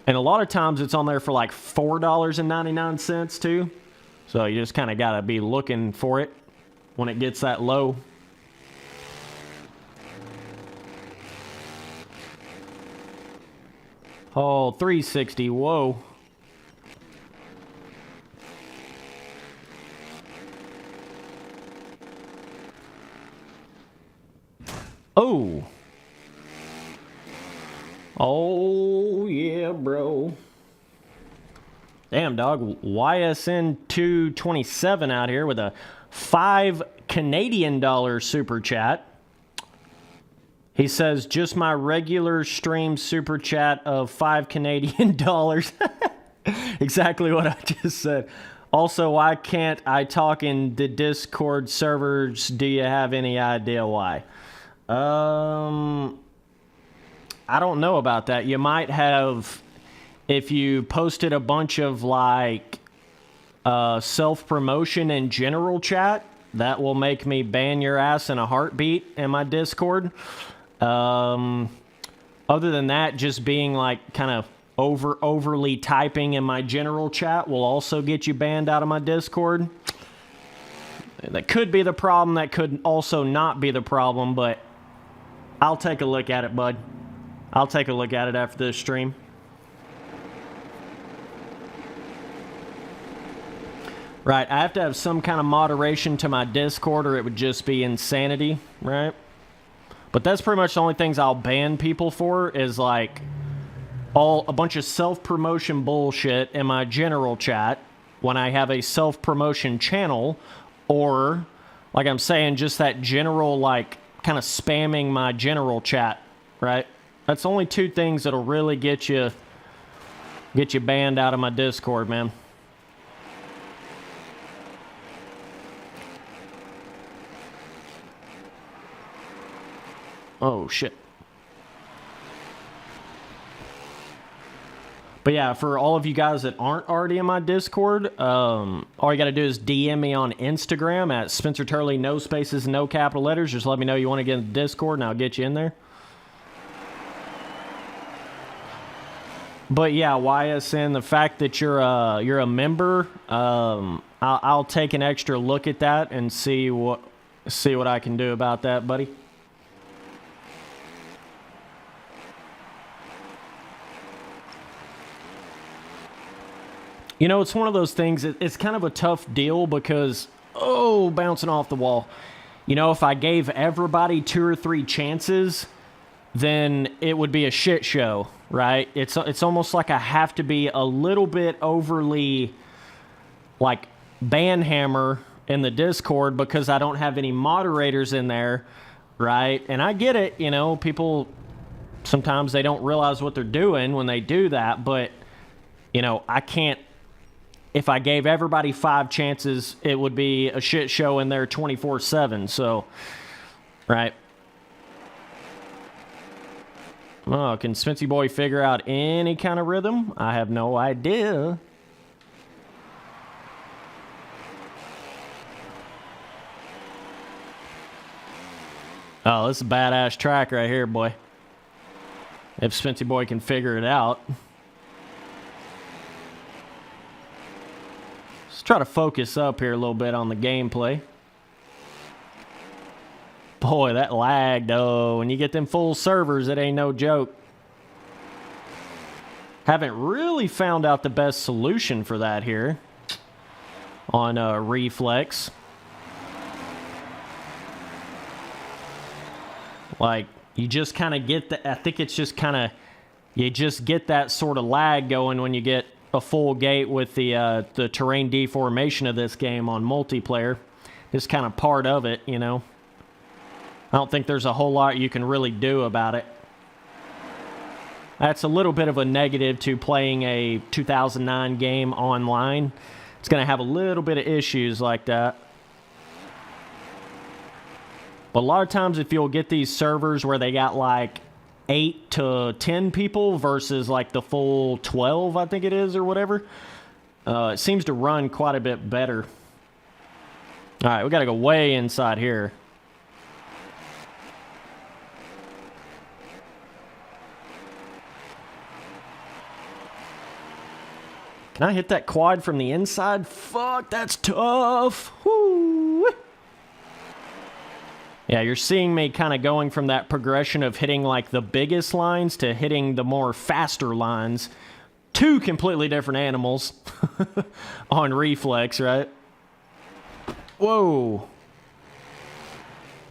And a lot of times it's on there for like $4.99 too. So you just kind of got to be looking for it when it gets that low. Oh, 360, whoa. Oh. Oh, yeah, bro. Damn, dog. YSN 227 out here with a $5 Canadian super chat. He says, just my regular stream super chat of $5 Canadian. Exactly what I just said. Also, why can't I talk in the Discord servers? Do you have any idea why? I don't know about that. You might have, if you posted a bunch of like self-promotion and general chat, that will make me ban your ass in a heartbeat in my Discord. Other than that, just being like kind of overly typing in my general chat will also get you banned out of my Discord. That could be the problem. That could also not be the problem, but I'll take a look at it, bud. I'll take a look at it after this stream. Right, I have to have some kind of moderation to my Discord or it would just be insanity, right? But that's pretty much the only things I'll ban people for is like a bunch of self-promotion bullshit in my general chat when I have a self-promotion channel, or like I'm saying, just that general like kind of spamming my general chat, right? That's only two things that'll really get you banned out of my Discord, man. Oh, shit. But yeah, for all of you guys that aren't already in my Discord, all you got to do is DM me on Instagram at Spencer Turley, no spaces, no capital letters. Just let me know you want to get in the Discord, and I'll get you in there. But yeah, YSN, the fact that you're a member, I'll take an extra look at that and see what I can do about that, buddy. You know, it's one of those things, it's kind of a tough deal because, oh, bouncing off the wall. You know, if I gave everybody 2 or 3 chances, then it would be a shit show, right? It's almost like I have to be a little bit overly, like, banhammer in the Discord because I don't have any moderators in there, right? And I get it, you know, people, sometimes they don't realize what they're doing when they do that, but, you know, I can't. If I gave everybody 5 chances, it would be a shit show in there 24/7. So, right. Oh, can Spency Boy figure out any kind of rhythm? I have no idea. Oh, this is a badass track right here, boy. If Spency Boy can figure it out. Let's try to focus up here a little bit on the gameplay. Boy, that lag, though. When you get them full servers, it ain't no joke. Haven't really found out the best solution for that here on Reflex. Like, you just kind of get the, I think it's just kind of, you just get that sort of lag going when you get a full gate with the terrain deformation of this game on multiplayer. It's kind of part of it, you know. I don't think there's a whole lot you can really do about it. That's a little bit of a negative to playing a 2009 game online. It's going to have a little bit of issues like that. But a lot of times if you'll get these servers where they got like 8 to 10 people versus like the full 12, I think it is, or whatever, it seems to run quite a bit better. All right, we got to go way inside here. Can I hit that quad from the inside? Fuck, that's tough. Woo. Yeah, you're seeing me kind of going from that progression of hitting like the biggest lines to hitting the more faster lines. Two completely different animals on Reflex, right? Whoa.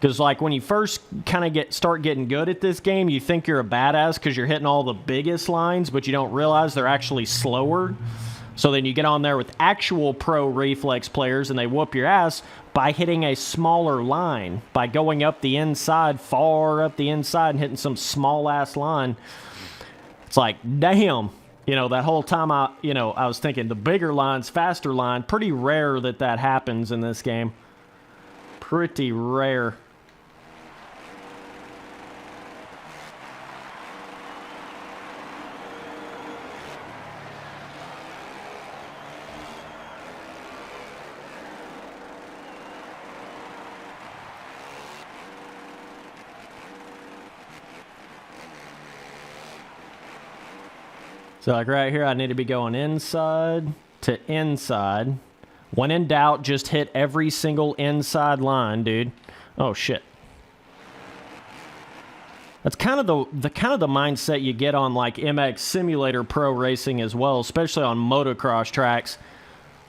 Because like when you first kind of start getting good at this game, you think you're a badass because you're hitting all the biggest lines, but you don't realize they're actually slower. So then you get on there with actual pro Reflex players and they whoop your ass by hitting a smaller line, by going up the inside, far up the inside and hitting some small ass line. It's like, damn, you know, that whole time I was thinking the bigger lines, faster line, pretty rare that happens in this game. Pretty rare. So like right here, I need to be going inside to inside. When in doubt, just hit every single inside line, dude. Oh shit. That's kind of the mindset you get on like MX Simulator Pro Racing as well, especially on motocross tracks.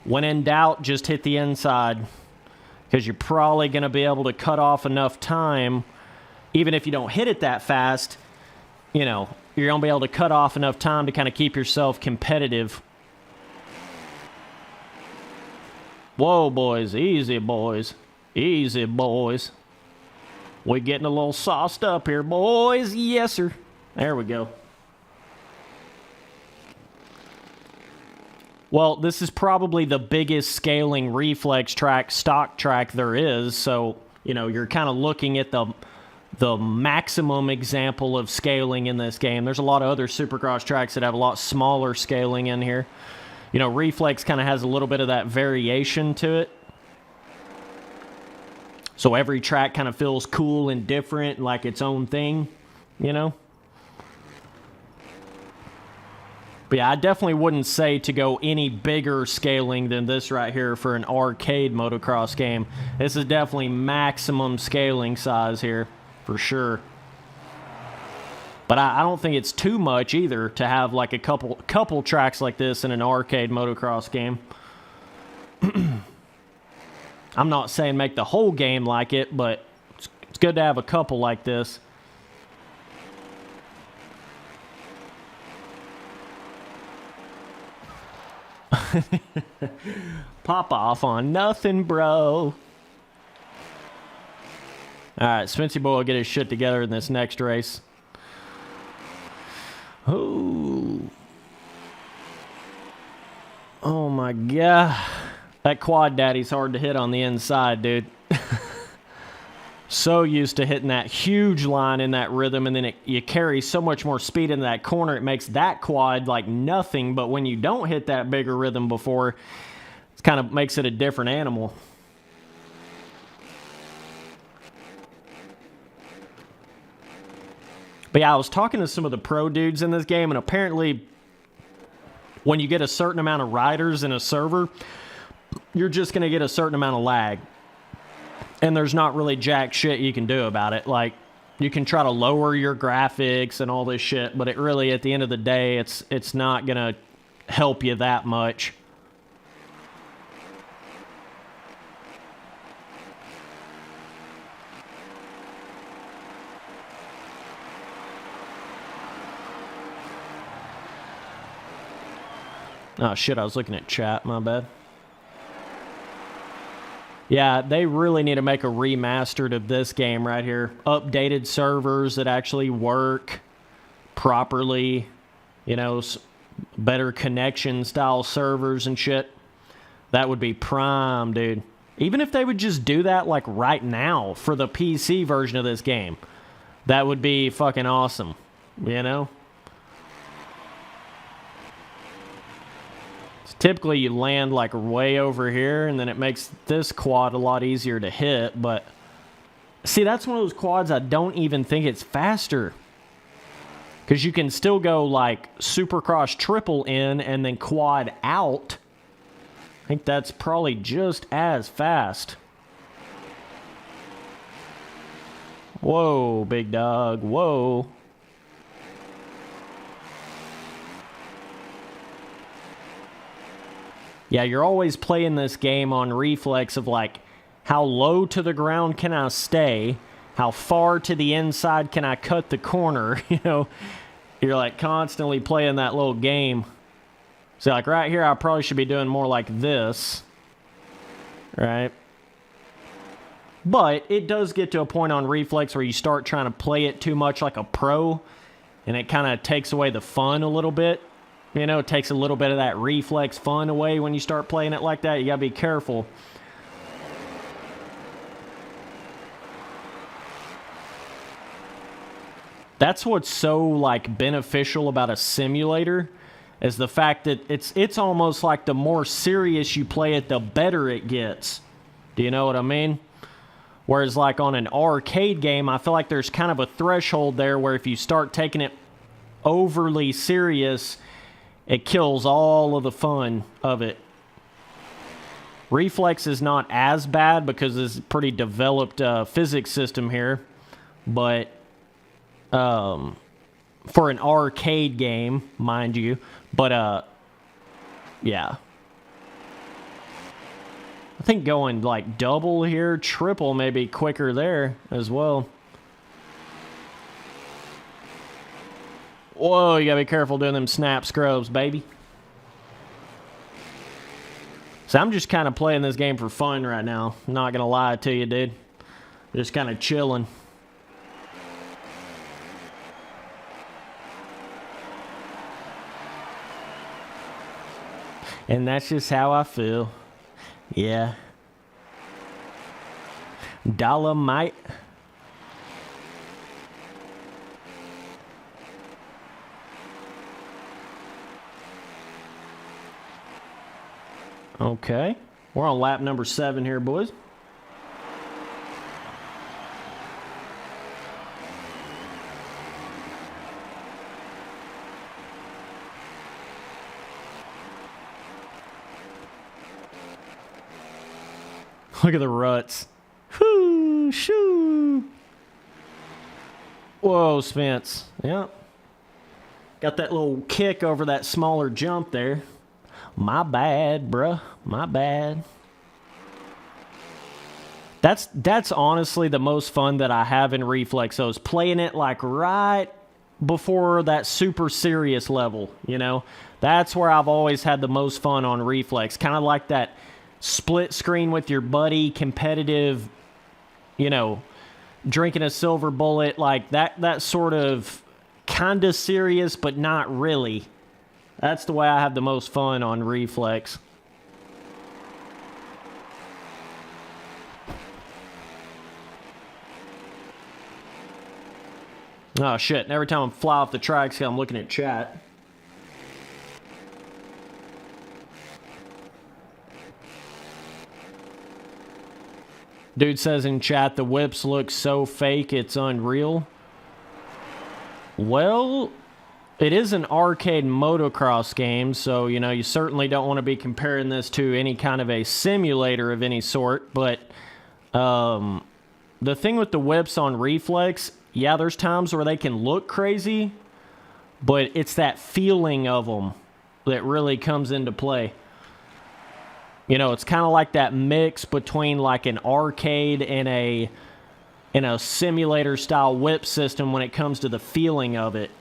When in doubt, just hit the inside because you're probably going to be able to cut off enough time, even if you don't hit it that fast. You know, you're going to be able to cut off enough time to kind of keep yourself competitive. Whoa, boys. Easy, boys. Easy, boys. We're getting a little sauced up here, boys. Yes, sir. There we go. Well, this is probably the biggest scaling Reflex track, stock track there is. So, you know, you're kind of looking at the maximum example of scaling in this game. There's a lot of other Supercross tracks that have a lot smaller scaling in here. You know, Reflex kind of has a little bit of that variation to it. So every track kind of feels cool and different, like its own thing, you know? But yeah, I definitely wouldn't say to go any bigger scaling than this right here for an arcade motocross game. This is definitely maximum scaling size here, for sure. But I don't think it's too much either to have like a couple tracks like this in an arcade motocross game. I'm not saying make the whole game like it, but it's good to have a couple like this. Pop off on nothing, bro. Alright, Spency Boy will get his shit together in this next race. Ooh. Oh my god. That quad daddy's hard to hit on the inside, dude. So used to hitting that huge line in that rhythm, and then you carry so much more speed in that corner, it makes that quad like nothing. But when you don't hit that bigger rhythm before, it kind of makes it a different animal. But yeah, I was talking to some of the pro dudes in this game, and apparently when you get a certain amount of riders in a server, you're just going to get a certain amount of lag. And there's not really jack shit you can do about it. Like, you can try to lower your graphics and all this shit, but it really, at the end of the day, it's not gonna help you that much. Oh shit, I was looking at chat, my bad. Yeah, they really need to make a remastered of this game right here. Updated servers that actually work properly. You know, better connection style servers and shit. That would be prime, dude. Even if they would just do that like right now for the PC version of this game. That would be fucking awesome, you know? Typically, you land like way over here, and then it makes this quad a lot easier to hit. But see, that's one of those quads I don't even think it's faster, because you can still go like Supercross triple in and then quad out. I think that's probably just as fast. Whoa, big dog. Whoa. Yeah, you're always playing this game on reflex of like, how low to the ground can I stay? How far to the inside can I cut the corner? You know, you're like constantly playing that little game. So like right here, I probably should be doing more like this. Right? But it does get to a point on reflex where you start trying to play it too much like a pro, and it kind of takes away the fun a little bit. You know, it takes a little bit of that reflex fun away when you start playing it like that. You gotta be careful. That's what's so, like, beneficial about a simulator, is the fact that it's almost like the more serious you play it, the better it gets. Do you know what I mean? Whereas, like, on an arcade game, I feel like there's kind of a threshold there where if you start taking it overly serious, it kills all of the fun of it. Reflex is not as bad because it's a pretty developed physics system here. But for an arcade game, mind you. But, yeah. I think going like double here, triple may be quicker there as well. Whoa, you gotta be careful doing them snap scrubs, baby. So I'm just kind of playing this game for fun right now. Not gonna lie to you, dude. Just kind of chilling. And that's just how I feel. Yeah. Dolomite. Okay. We're on lap number 7 here, boys. Look at the ruts. Whoo, shoo. Whoa, Spence. Yep. Got that little kick over that smaller jump there. My bad, bruh. My bad. That's honestly the most fun that I have in Reflex. So is playing it like right before that super serious level, you know? That's where I've always had the most fun on Reflex. Kind of like that split screen with your buddy, competitive, you know, drinking a silver bullet, like that sort of kind of serious, but not really. That's the way I have the most fun on Reflex. Oh shit, and every time I fly off the tracks, I'm looking at chat. Dude says in chat, the whips look so fake, it's unreal. Well, it is an arcade motocross game, so, you know, you certainly don't want to be comparing this to any kind of a simulator of any sort, but The thing with the whips on Reflex, yeah, there's times where they can look crazy, but it's that feeling of them that really comes into play. You know, it's kind of like that mix between like an arcade and a simulator style whip system when it comes to the feeling of it.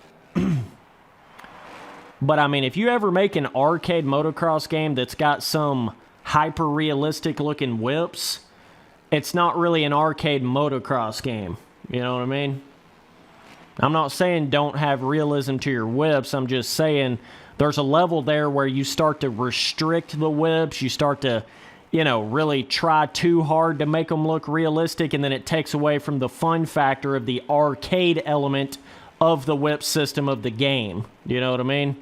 But I mean, if you ever make an arcade motocross game that's got some hyper realistic looking whips, it's not really an arcade motocross game. You know what I mean? I'm not saying don't have realism to your whips. I'm just saying there's a level there where you start to restrict the whips. You start to, you know, really try too hard to make them look realistic, and then it takes away from the fun factor of the arcade element of the whip system of the game. You know what I mean?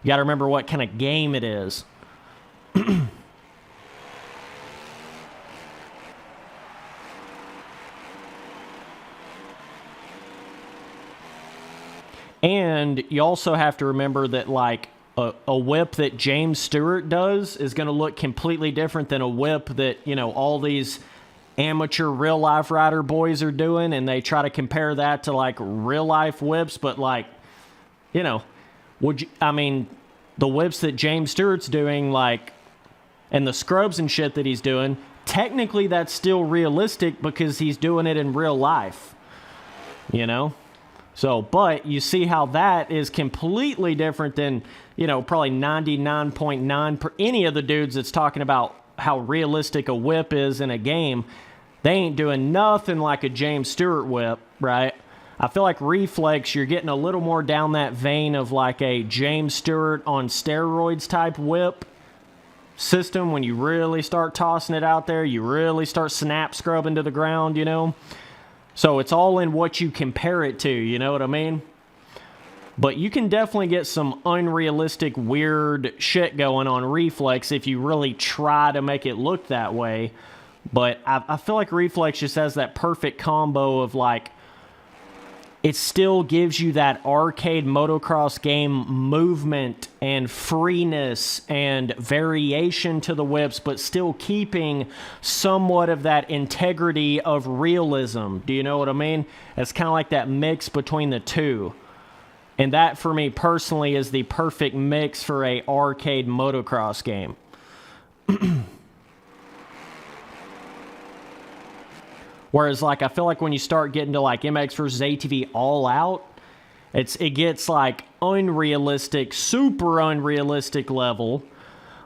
You got to remember what kind of game it is. And you also have to remember that, like, a whip that James Stewart does is going to look completely different than a whip that, you know, all these amateur real-life rider boys are doing, and they try to compare that to, like, real-life whips. But, like, you know, I mean, the whips that James Stewart's doing, like, and the scrubs and shit that he's doing, technically that's still realistic because he's doing it in real life, you know? So, but you see how that is completely different than, you know, probably 99.9 any of the dudes that's talking about how realistic a whip is in a game. They ain't doing nothing like a James Stewart whip, right? I feel like Reflex, you're getting a little more down that vein of like a James Stewart on steroids type whip system. When you really start tossing it out there, you really start snap scrubbing to the ground, you know? So it's all in what you compare it to, you know what I mean? But you can definitely get some unrealistic, weird shit going on Reflex if you really try to make it look that way. But I feel like Reflex just has that perfect combo of, like, it still gives you that arcade motocross game movement and freeness and variation to the whips, but still keeping somewhat of that integrity of realism. Do you know what I mean? It's kind of like that mix between the two. And that, for me personally, is the perfect mix for a arcade motocross game. Whereas, like, I feel like when you start getting to, like, MX versus ATV All Out, it gets, like, unrealistic, super unrealistic level.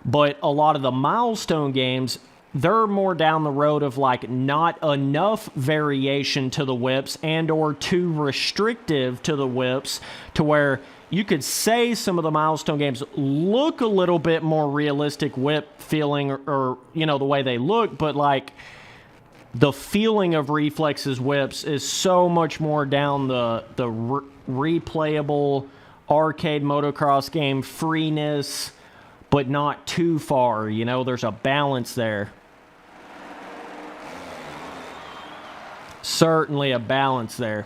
But a lot of the milestone games, they're more down the road of, like, not enough variation to the whips and or too restrictive to the whips to where you could say some of the milestone games look a little bit more realistic whip feeling or you know, the way they look, but, like, the feeling of Reflex's whips is so much more down the replayable arcade motocross game freeness, but not too far. You know, there's a balance there. Certainly a balance there.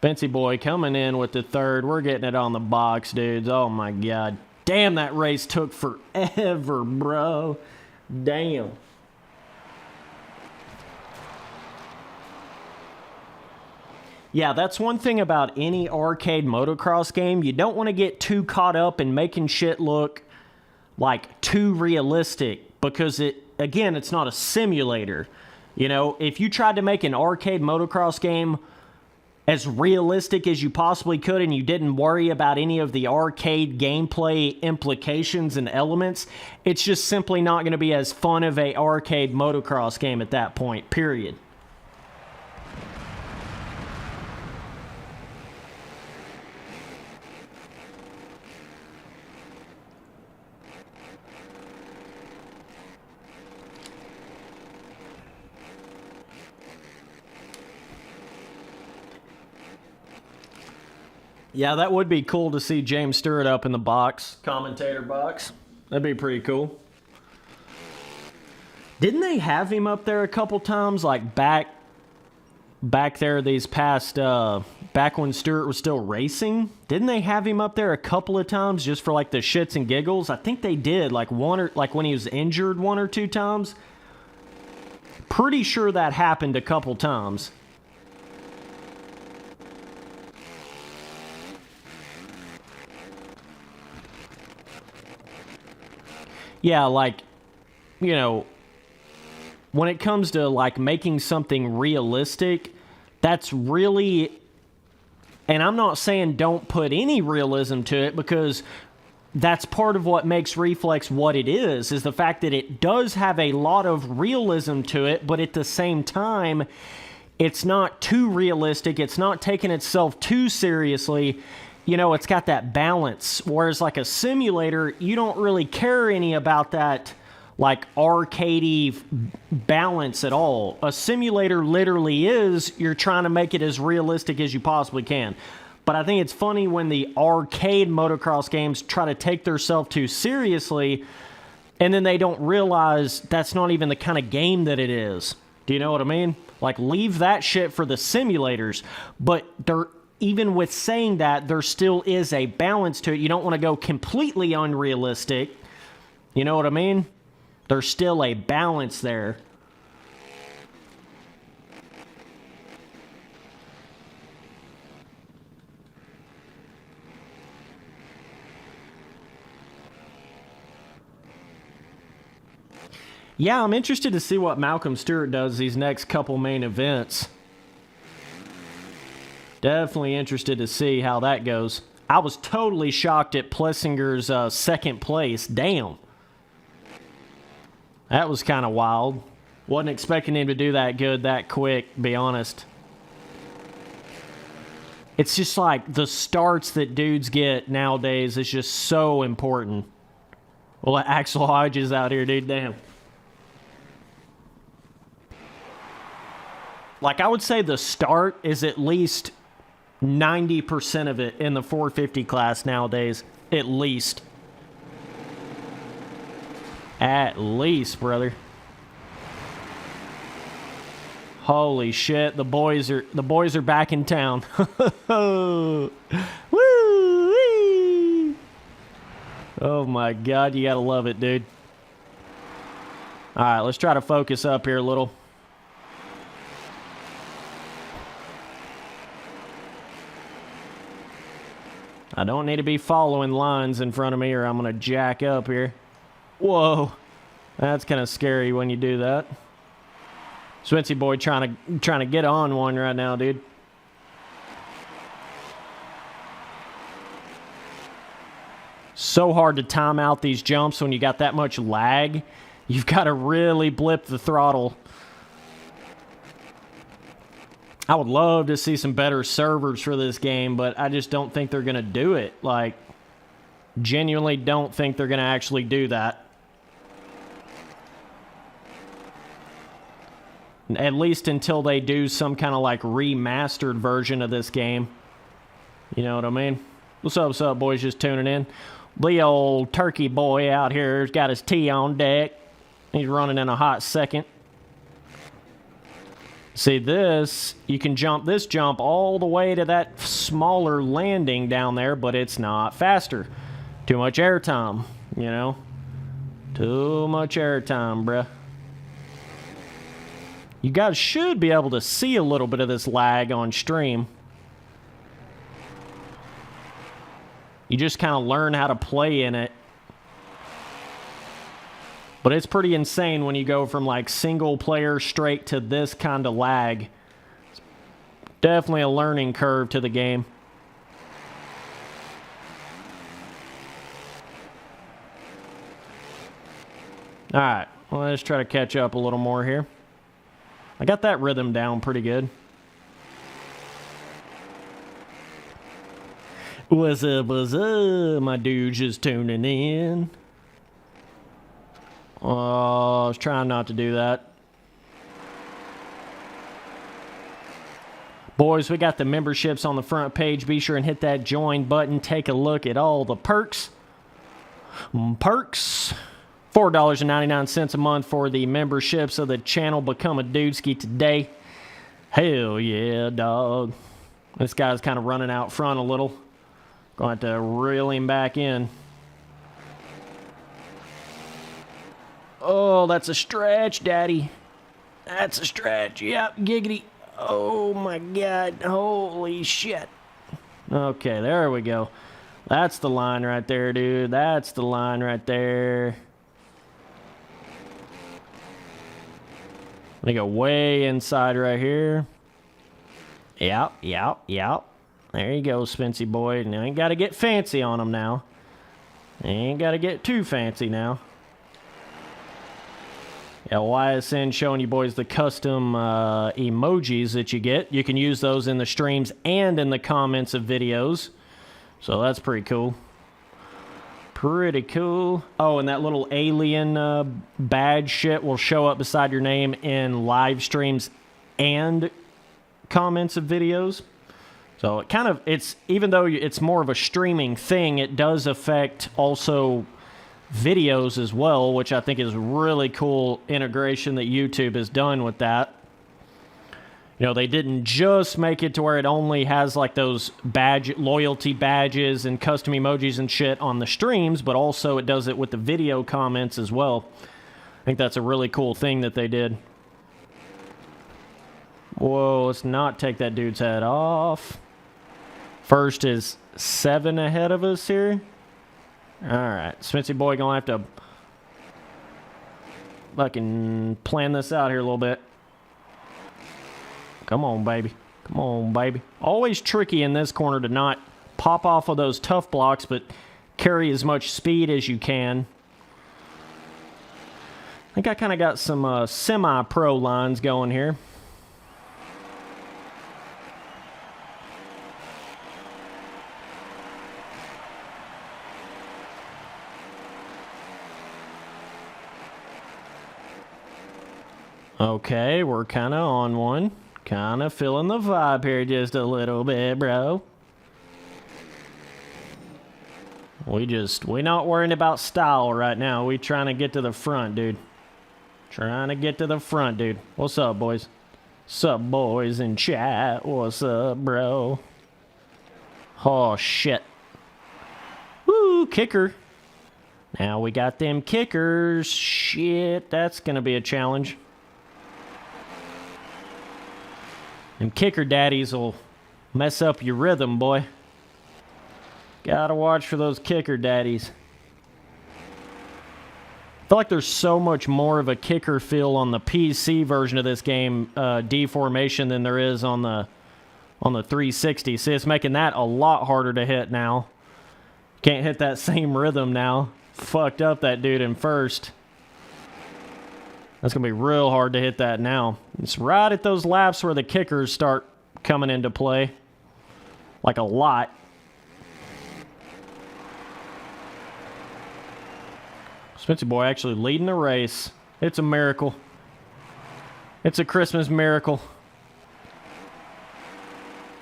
Fancy boy coming in with the third. We're getting it on the box, dudes. Oh, my God. Damn, that race took forever, bro. Damn. Yeah, that's one thing about any arcade motocross game. You don't want to get too caught up in making shit look like too realistic because, again, it's not a simulator. You know, if you tried to make an arcade motocross game as realistic as you possibly could and you didn't worry about any of the arcade gameplay implications and elements, it's just simply not going to be as fun of a arcade motocross game at that point, period. Yeah, that would be cool to see James Stewart up in the box, commentator box. That'd be pretty cool. Didn't they have him up there a couple times, like back there these past back when Stewart was still racing. Didn't they have him up there a couple of times just for like the shits and giggles? I think they did, like when he was injured 1 or 2 times. Pretty sure that happened a couple times. Yeah, like, you know, when it comes to like making something realistic, that's really, and I'm not saying don't put any realism to it, because that's part of what makes Reflex what it is the fact that it does have a lot of realism to it, but at the same time, it's not too realistic. It's not taking itself too seriously. You know, it's got that balance. Whereas like a simulator, you don't really care any about that like arcadey balance at all. A simulator literally is, you're trying to make it as realistic as you possibly can. But I think it's funny when the arcade motocross games try to take themselves too seriously, and then they don't realize that's not even the kind of game that it is. Do you know what I mean? Like, leave that shit for the simulators. But even with saying that, there still is a balance to it. You don't want to go completely unrealistic. You know what I mean? There's still a balance there. Yeah, I'm interested to see what Malcolm Stewart does these next couple main events. Definitely interested to see how that goes. I was totally shocked at Plessinger's second place. Damn. That was kind of wild. Wasn't expecting him to do that good that quick, to be honest. It's just like the starts that dudes get nowadays is just so important. Well, Axel Hodge is out here, dude. Damn. Like, I would say the start is at least 90% of it in the 450 class nowadays. At least. At least, brother. Holy shit, the boys are back in town. Woo! Oh my god, you gotta love it, dude. Alright, let's try to focus up here a little. I don't need to be following lines in front of me or I'm going to jack up here. Whoa. That's kind of scary when you do that. Swincy boy trying to get on one right now, dude. So hard to time out these jumps when you got that much lag. You've got to really blip the throttle. I would love to see some better servers for this game, but I just don't think they're going to do it. Like, genuinely don't think they're going to actually do that. At least until they do some kind of like remastered version of this game. You know what I mean? What's up, boys? Just tuning in. The old turkey boy out here has got his tea on deck. He's running in a hot second. See this, you can jump this jump all the way to that smaller landing down there, but it's not faster. Too much airtime, you know? Too much airtime, bruh. You guys should be able to see a little bit of this lag on stream. You just kind of learn how to play in it. But it's pretty insane when you go from like single player straight to this kind of lag. It's definitely a learning curve to the game. Alright, well, let's try to catch up a little more here. I got that rhythm down pretty good. What's up, my dudes just tuning in. Oh, I was trying not to do that. Boys, we got the memberships on the front page. Be sure and hit that join button. Take a look at all the perks. $4.99 a month for the membership so the channel become a dudeski today. Hell yeah, dog. This guy's kind of running out front a little. Going to have to reel him back in. Oh, that's a stretch, Daddy. That's a stretch. Yep, giggity. Oh, my God. Holy shit. Okay, there we go. That's the line right there, dude. That's the line right there. Let me go way inside right here. Yep. There you go, Spency boy. Now, ain't got to get fancy on him now. Ain't got to get too fancy now. Yeah, YSN showing you boys the custom emojis that you get. You can use those in the streams and in the comments of videos. So that's pretty cool. Pretty cool. Oh, and that little alien badge shit will show up beside your name in live streams and comments of videos. So it kind of, it's, even though it's more of a streaming thing, it does affect also videos as well, which I think is really cool integration that YouTube has done with that. You know, they didn't just make it to where it only has like those loyalty badges and custom emojis and shit on the streams, but also it does it with the video comments as well. I think that's a really cool thing that they did. Whoa, let's not take that dude's head off. First is 7 ahead of us here. Alright, Spency boy gonna have to fucking plan this out here a little bit. Come on, baby. Come on, baby. Always tricky in this corner to not pop off of those tough blocks, but carry as much speed as you can. I think I kind of got some semi-pro lines going here. Okay, we're kind of on one. Kind of feeling the vibe here just a little bit, bro. We not worrying about style right now. We trying to get to the front, dude. Trying to get to the front, dude. What's up, boys? Sup, boys in chat? What's up, bro? Oh, shit. Woo, kicker. Now we got them kickers. Shit, that's going to be a challenge. Them kicker daddies will mess up your rhythm, boy. Gotta watch for those kicker daddies. I feel like there's so much more of a kicker feel on the PC version of this game, deformation, than there is on the 360. See, it's making that a lot harder to hit now. Can't hit that same rhythm now. Fucked up that dude in first. That's going to be real hard to hit that now. It's right at those laps where the kickers start coming into play. Like a lot. Spency boy actually leading the race. It's a miracle. It's a Christmas miracle.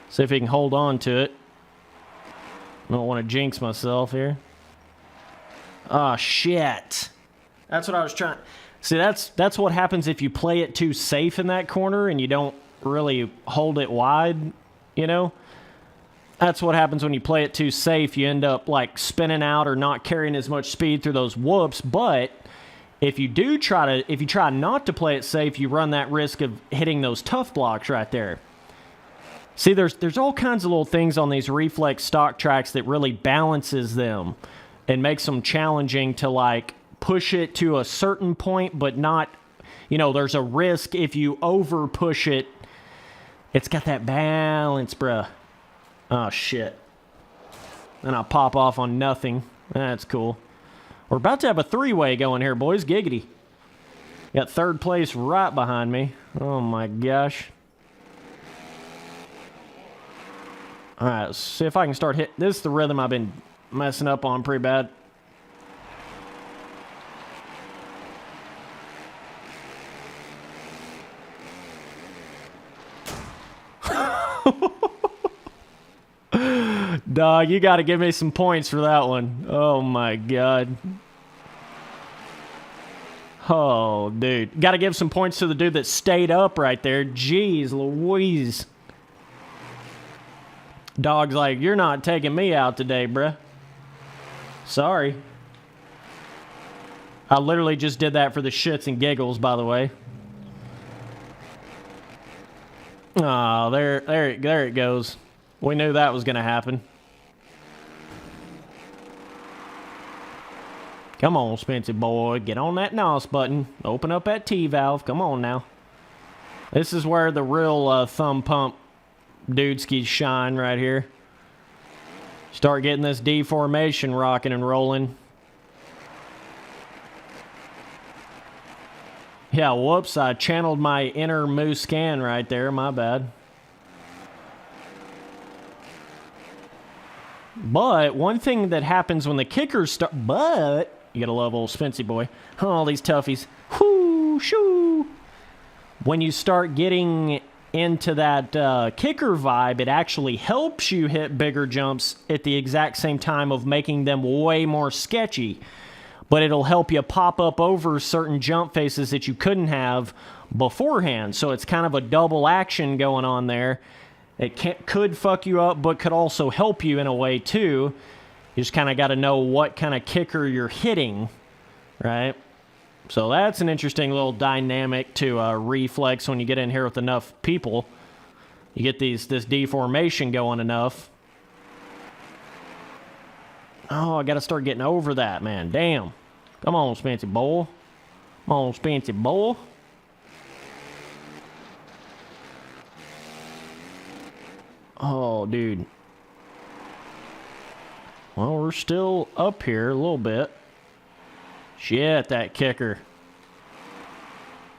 See if he can hold on to it. I don't want to jinx myself here. Oh, shit. That's what I was trying... See, that's what happens if you play it too safe in that corner and you don't really hold it wide, you know? That's what happens when you play it too safe. You end up, like, spinning out or not carrying as much speed through those whoops. But if you try not to play it safe, you run that risk of hitting those tough blocks right there. See, there's all kinds of little things on these Reflex stock tracks that really balances them and makes them challenging to, like, push it to a certain point, but not, you know, there's a risk if you over push it. It's got that balance, bruh. Oh, shit. And I'll pop off on nothing. That's cool. We're about to have a three-way going here, boys. Giggity. Got third place right behind me. Oh, my gosh. All right, let's see if I can start hitting. This is the rhythm I've been messing up on pretty bad. Dog, you got to give me some points for that one. Oh, my God. Oh, dude. Got to give some points to the dude that stayed up right there. Jeez Louise. Dog's like, you're not taking me out today, bruh. Sorry. I literally just did that for the shits and giggles, by the way. Oh, there it goes. We knew that was going to happen. Come on, Spency boy. Get on that NOS button. Open up that T-valve. Come on now. This is where the real thumb pump dudeskies shine right here. Start getting this deformation rocking and rolling. Yeah, whoops. I channeled my inner moose scan right there. My bad. But one thing that happens when the kickers start... But... You gotta love old Spency boy. All these toughies. Whoo, shoo. When you start getting into that kicker vibe, it actually helps you hit bigger jumps at the exact same time of making them way more sketchy. But it'll help you pop up over certain jump faces that you couldn't have beforehand. So it's kind of a double action going on there. It could fuck you up, but could also help you in a way too. You just kind of got to know what kind of kicker you're hitting, right? So that's an interesting little dynamic to Reflex when you get in here with enough people. You get this deformation going enough. Oh, I got to start getting over that, man. Damn. Come on, Spency boy. Come on, Spency boy. Oh, dude. Well, we're still up here a little bit. Shit, that kicker.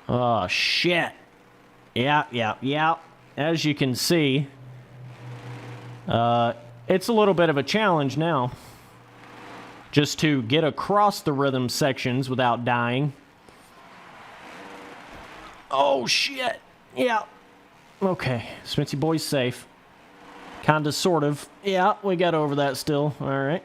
Oh, shit. Yeah. As you can see, it's a little bit of a challenge now. Just to get across the rhythm sections without dying. Oh, shit. Yeah. Okay, Spency boy's safe. Kinda, sort of. Yeah, we got over that still. All right.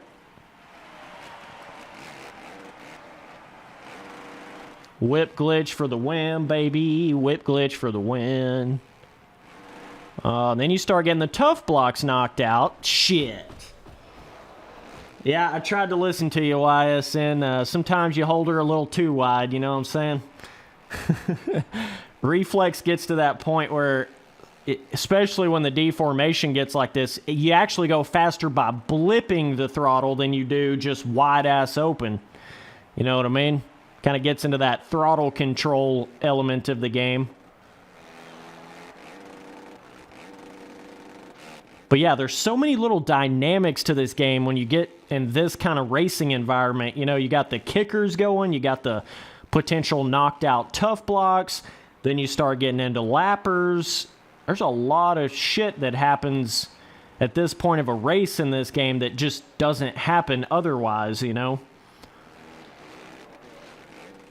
Whip glitch for the win, baby. Whip glitch for the win. Then you start getting the tough blocks knocked out. Shit. Yeah, I tried to listen to you, YSN. Sometimes you hold her a little too wide, you know what I'm saying? Reflex gets to that point where... especially when the deformation gets like this, you actually go faster by blipping the throttle than you do just wide-ass open. You know what I mean? Kind of gets into that throttle control element of the game. But yeah, there's so many little dynamics to this game when you get in this kind of racing environment. You know, you got the kickers going, you got the potential knocked out tough blocks, then you start getting into lappers. There's a lot of shit that happens at this point of a race in this game that just doesn't happen otherwise, you know?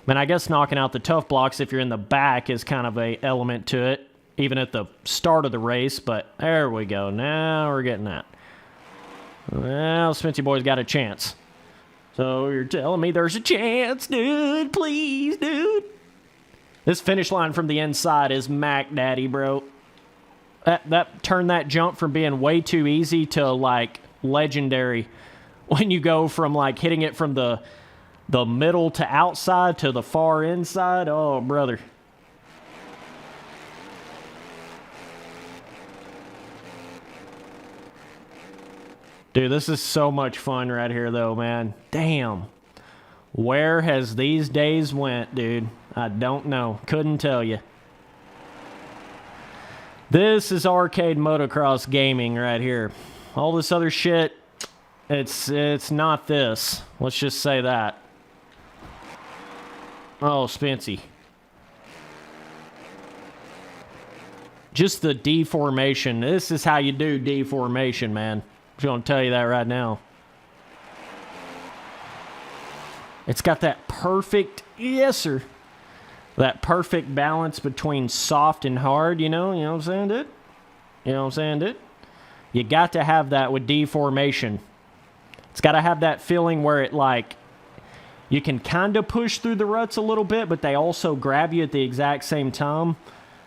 I mean, I guess knocking out the tough blocks if you're in the back is kind of a element to it, even at the start of the race, but there we go. Now we're getting that. Well, Spency boy's got a chance. So you're telling me there's a chance, dude? Please, dude. This finish line from the inside is Mac Daddy, bro. That turned that jump from being way too easy to, like, legendary. When you go from, like, hitting it from the middle to outside to the far inside. Oh, brother. Dude, this is so much fun right here, though, man. Damn. Where has these days went, dude? I don't know. Couldn't tell you. This is arcade motocross gaming right here. All this other shit, it's not this. Let's just say that. Oh, Spency. Just the deformation. This is how you do deformation, man. I'm just going to tell you that right now. It's got that perfect, yes, sir. That perfect balance between soft and hard, you know what I'm saying, dude? You know what I'm saying, dude? You got to have that with deformation. It's got to have that feeling where it, like, you can kind of push through the ruts a little bit, but they also grab you at the exact same time.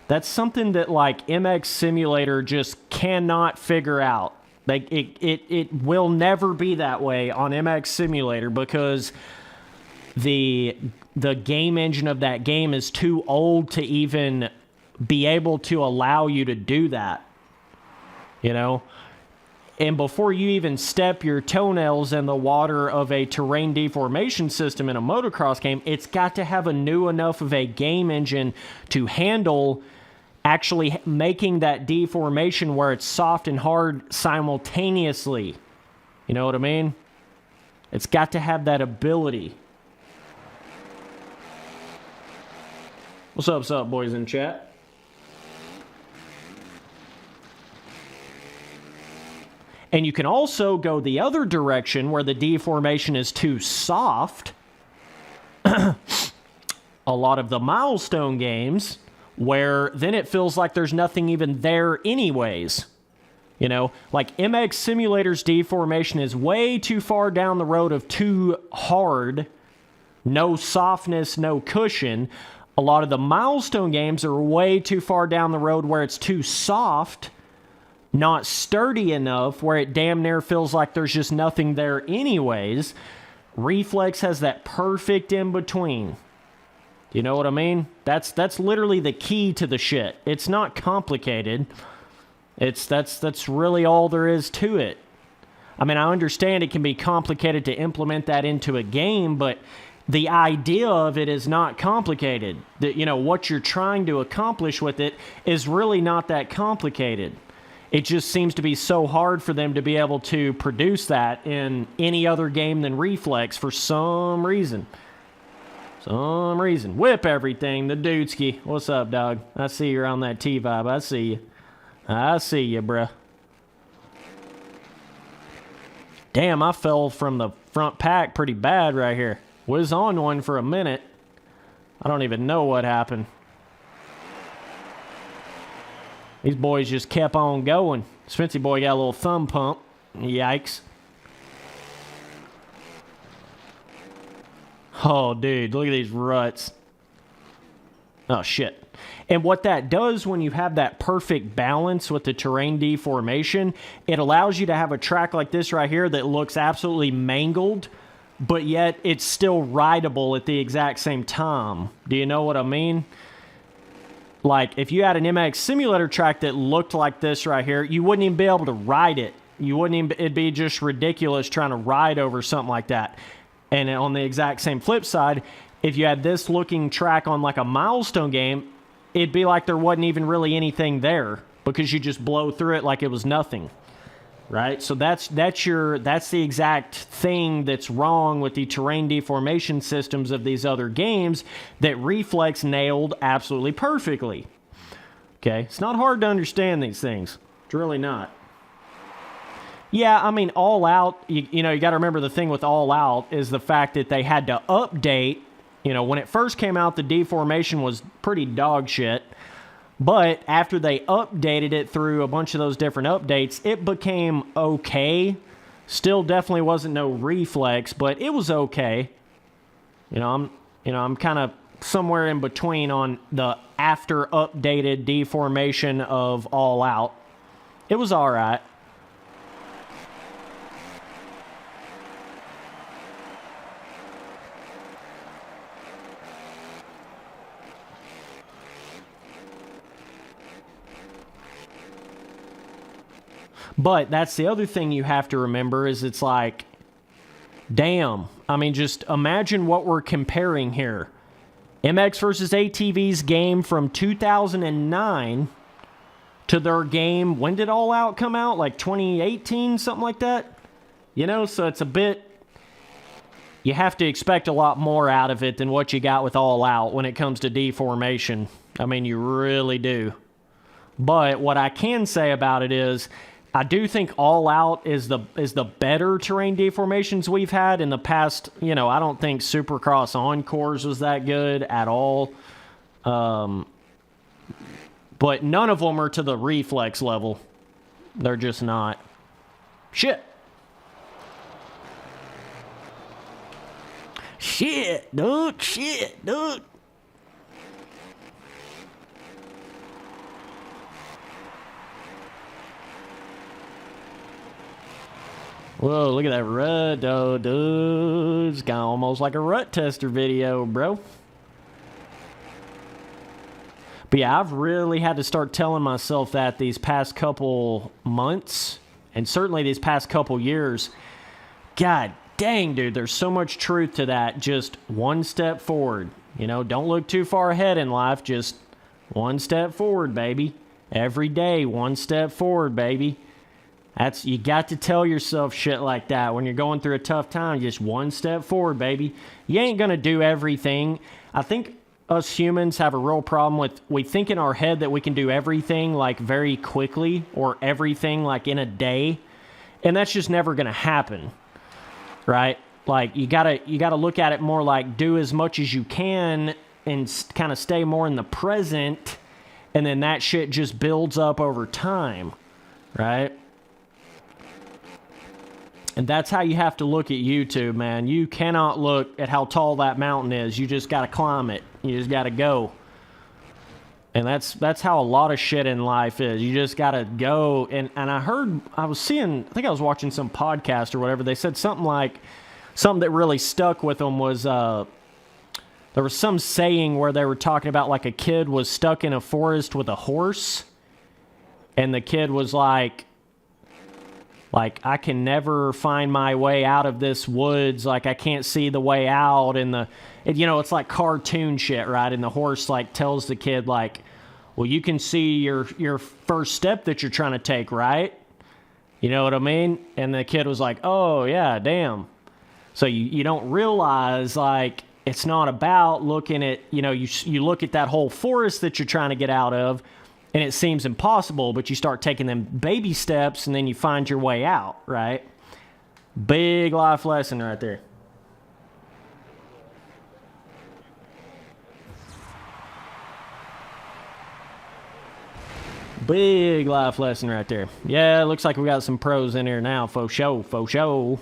That's something that, like, MX Simulator just cannot figure out. Like it will never be that way on MX Simulator because the game engine of that game is too old to even be able to allow you to do that. You know? And before you even step your toenails in the water of a terrain deformation system in a motocross game, it's got to have a new enough of a game engine to handle actually making that deformation where it's soft and hard simultaneously. You know what I mean? It's got to have that ability. What's up, boys in chat? And you can also go the other direction where the deformation is too soft. A lot of the milestone games, where then it feels like there's nothing even there anyways. You know, like MX Simulator's deformation is way too far down the road of too hard, no softness, no cushion. A lot of the milestone games are way too far down the road where it's too soft, not sturdy enough, where it damn near feels like there's just nothing there anyways. Reflex has that perfect in between. You know what I mean? That's literally the key to the shit. It's not complicated. That's really all there is to it. I mean, I understand it can be complicated to implement that into a game, but the idea of it is not complicated. You know, what you're trying to accomplish with it is really not that complicated. It just seems to be so hard for them to be able to produce that in any other game than Reflex for some reason. Whip everything, the Dudeski. What's up, dog? I see you're on that T-Vibe. I see you, bruh. Damn, I fell from the front pack pretty bad right here. Was on one for a minute. I don't even know what happened. These boys just kept on going. Spency boy got a little thumb pump. Yikes. Oh, dude, look at these ruts. Oh, shit. And what that does when you have that perfect balance with the terrain deformation, it allows you to have a track like this right here that looks absolutely mangled, but yet it's still rideable at the exact same time. Do you know what I mean? Like, if you had an MX Simulator track that looked like this right here, you wouldn't even be able to ride it. It'd be just ridiculous trying to ride over something like that. And on the exact same flip side, if you had this looking track on like a milestone game, it'd be like there wasn't even really anything there because you just blow through it like it was nothing. Right? So that's the exact thing that's wrong with the terrain deformation systems of these other games that Reflex nailed absolutely perfectly. Okay? It's not hard to understand these things. It's really not. Yeah, I mean, All Out, you know, you got to remember the thing with All Out is the fact that they had to update. You know, when it first came out, the deformation was pretty dog shit. But after they updated it through a bunch of those different updates, it became okay. Still definitely wasn't no Reflex, but it was okay. I'm kind of somewhere in between on the after updated deformation of All Out. It was all right. But that's the other thing you have to remember is it's like, damn. I mean, just imagine what we're comparing here. MX versus ATV's game from 2009 to their game, when did All Out come out? Like 2018, something like that? You know, so it's a bit, you have to expect a lot more out of it than what you got with All Out when it comes to deformation. I mean, you really do. But what I can say about it is, I do think All Out is the better terrain deformations we've had in the past. You know, I don't think Supercross Encores was that good at all. But none of them are to the Reflex level. They're just not. Shit, dude. Whoa, look at that rut, oh, dude. It's kind of almost like a rut tester video, bro. But yeah, I've really had to start telling myself that these past couple months, and certainly these past couple years. God dang, dude, there's so much truth to that. Just one step forward. You know, don't look too far ahead in life. Just one step forward, baby. Every day, one step forward, baby. You got to tell yourself shit like that when you're going through a tough time. Just one step forward, baby. You ain't gonna do everything. I think us humans have a real problem with, we think in our head that we can do everything like very quickly or everything like in a day, and that's just never gonna happen, right? Like you gotta look at it more like do as much as you can and kind of stay more in the present, and then that shit just builds up over time, right? And that's how you have to look at YouTube, man. You cannot look at how tall that mountain is. You just got to climb it. You just got to go. And that's how a lot of shit in life is. You just got to go. And I think I was watching some podcast or whatever. They said something that really stuck with them was, there was some saying where they were talking about like a kid was stuck in a forest with a horse. And the kid was like, I can never find my way out of this woods. Like, I can't see the way out. It's like cartoon shit, right? And the horse, like, tells the kid, like, well, you can see your first step that you're trying to take, right? You know what I mean? And the kid was like, oh, yeah, damn. So you don't realize, like, it's not about looking at, you look at that whole forest that you're trying to get out of, and it seems impossible, but you start taking them baby steps, and then you find your way out, right? Big life lesson right there. Big life lesson right there. Yeah, it looks like we got some pros in here now, faux show, faux show.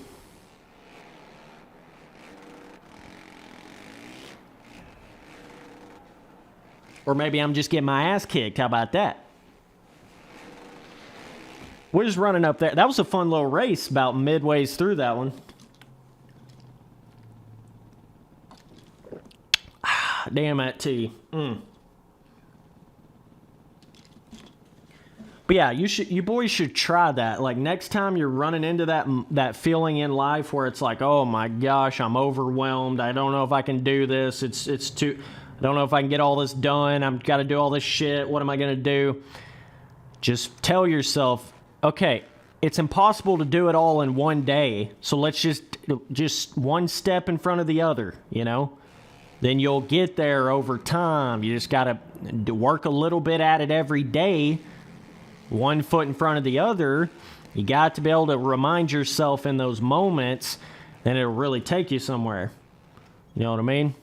Or maybe I'm just getting my ass kicked. How about that? We're just running up there. That was a fun little race about midways through that one. Damn that tea. But yeah, you boys should try that. Like next time you're running into that feeling in life where it's like, oh my gosh, I'm overwhelmed. I don't know if I can do this. It's too. I don't know if I can get all this done. I've got to do all this shit. What am I going to do? Just tell yourself, okay, it's impossible to do it all in one day. So let's just one step in front of the other, Then you'll get there over time. You just got to work a little bit at it every day. One foot in front of the other. You got to be able to remind yourself in those moments, and it'll really take you somewhere. You know what I mean?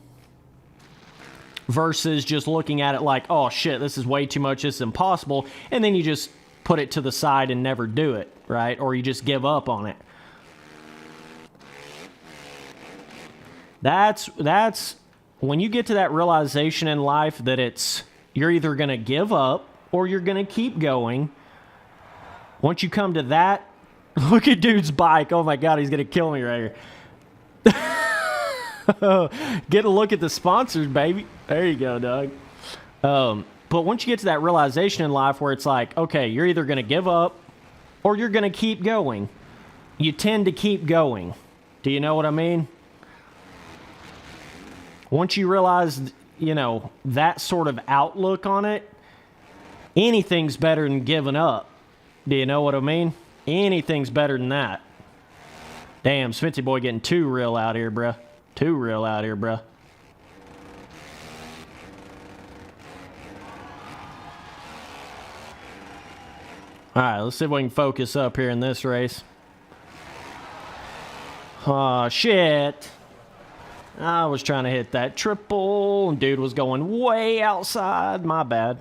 Versus just looking at it like, oh shit, this is way too much, this is impossible, and then you just put it to the side and never do it, right? Or you just give up on it. That's when you get to that realization in life that you're either going to give up or you're going to keep going. Once you come to that, look at dude's bike. Oh my God, he's going to kill me right here. Get a look at the sponsors, baby. There you go, dog. But once you get to that realization in life where it's like, okay, you're either going to give up or you're going to keep going. You tend to keep going. Do you know what I mean? Once you realize, that sort of outlook on it, anything's better than giving up. Do you know what I mean? Anything's better than that. Damn, Smithy boy getting too real out here, bruh. Too real out here, bruh. Alright, let's see if we can focus up here in this race. Oh, shit. I was trying to hit that triple, and dude was going way outside. My bad.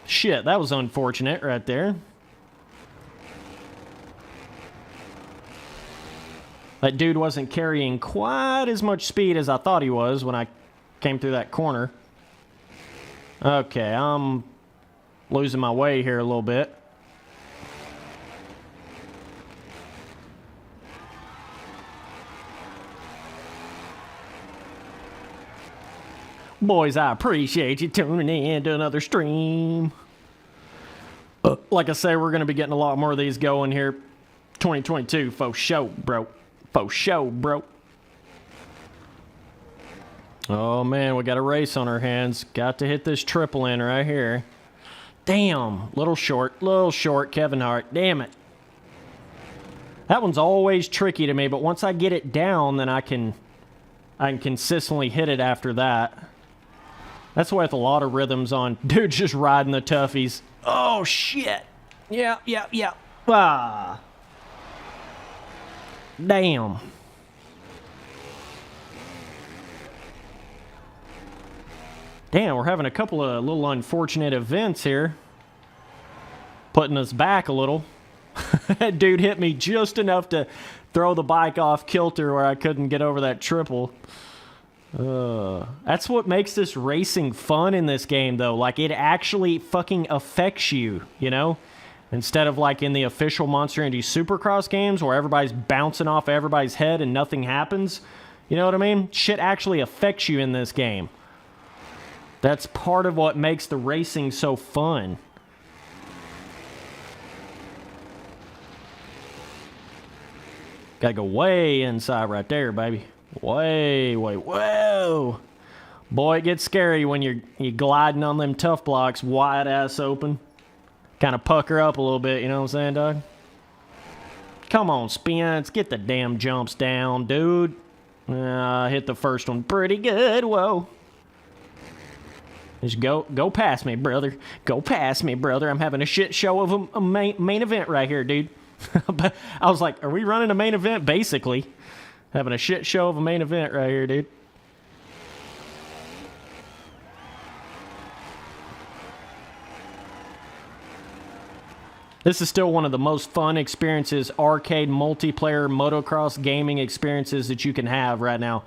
Shit, that was unfortunate right there. That dude wasn't carrying quite as much speed as I thought he was when I came through that corner. Okay, I'm losing my way here a little bit. Boys, I appreciate you tuning in to another stream. Like I say, we're going to be getting a lot more of these going here. 2022, for show, bro. For show, bro. Oh, man, we got a race on our hands. Got to hit this triple in right here. Damn, little short, Kevin Hart. Damn it. That one's always tricky to me, but once I get it down, then I can consistently hit it after that. That's why with a lot of rhythms on. Dude's just riding the toughies. Oh, shit. Yeah. Ah. Damn. Damn, we're having a couple of little unfortunate events here. Putting us back a little. That dude hit me just enough to throw the bike off kilter where I couldn't get over that triple. That's what makes this racing fun in this game, though. Like, it actually fucking affects you, you know? Instead of, like, in the official Monster Energy Supercross games where everybody's bouncing off everybody's head and nothing happens. You know what I mean? Shit actually affects you in this game. That's part of what makes the racing so fun. Gotta go way inside right there, baby. Whoa. Boy, it gets scary when you're gliding on them tough blocks wide ass open. Kind of pucker up a little bit, you know what I'm saying, Doug? Come on, Spence, get the damn jumps down, dude. Hit the first one pretty good, whoa. Just go past me, brother. Go past me, brother. I'm having a shit show of a main event right here, dude. But I was like, are we running a main event? Basically. Having a shit show of a main event right here, dude. This is still one of the most fun experiences, arcade multiplayer motocross gaming experiences that you can have right now.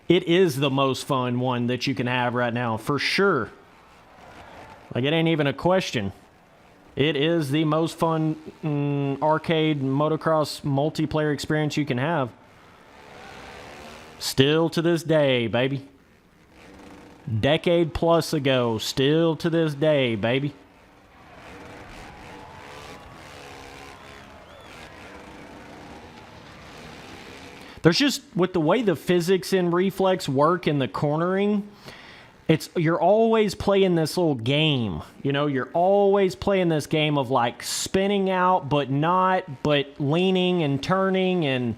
It is the most fun one that you can have right now, for sure. Like, it ain't even a question. It is the most fun arcade motocross multiplayer experience you can have. Still to this day, baby. Decade plus ago, still to this day, baby. There's just, with the way the physics in Reflex work in the cornering, you're always playing this little game. You know, you're always playing this game of like spinning out, but leaning and turning, and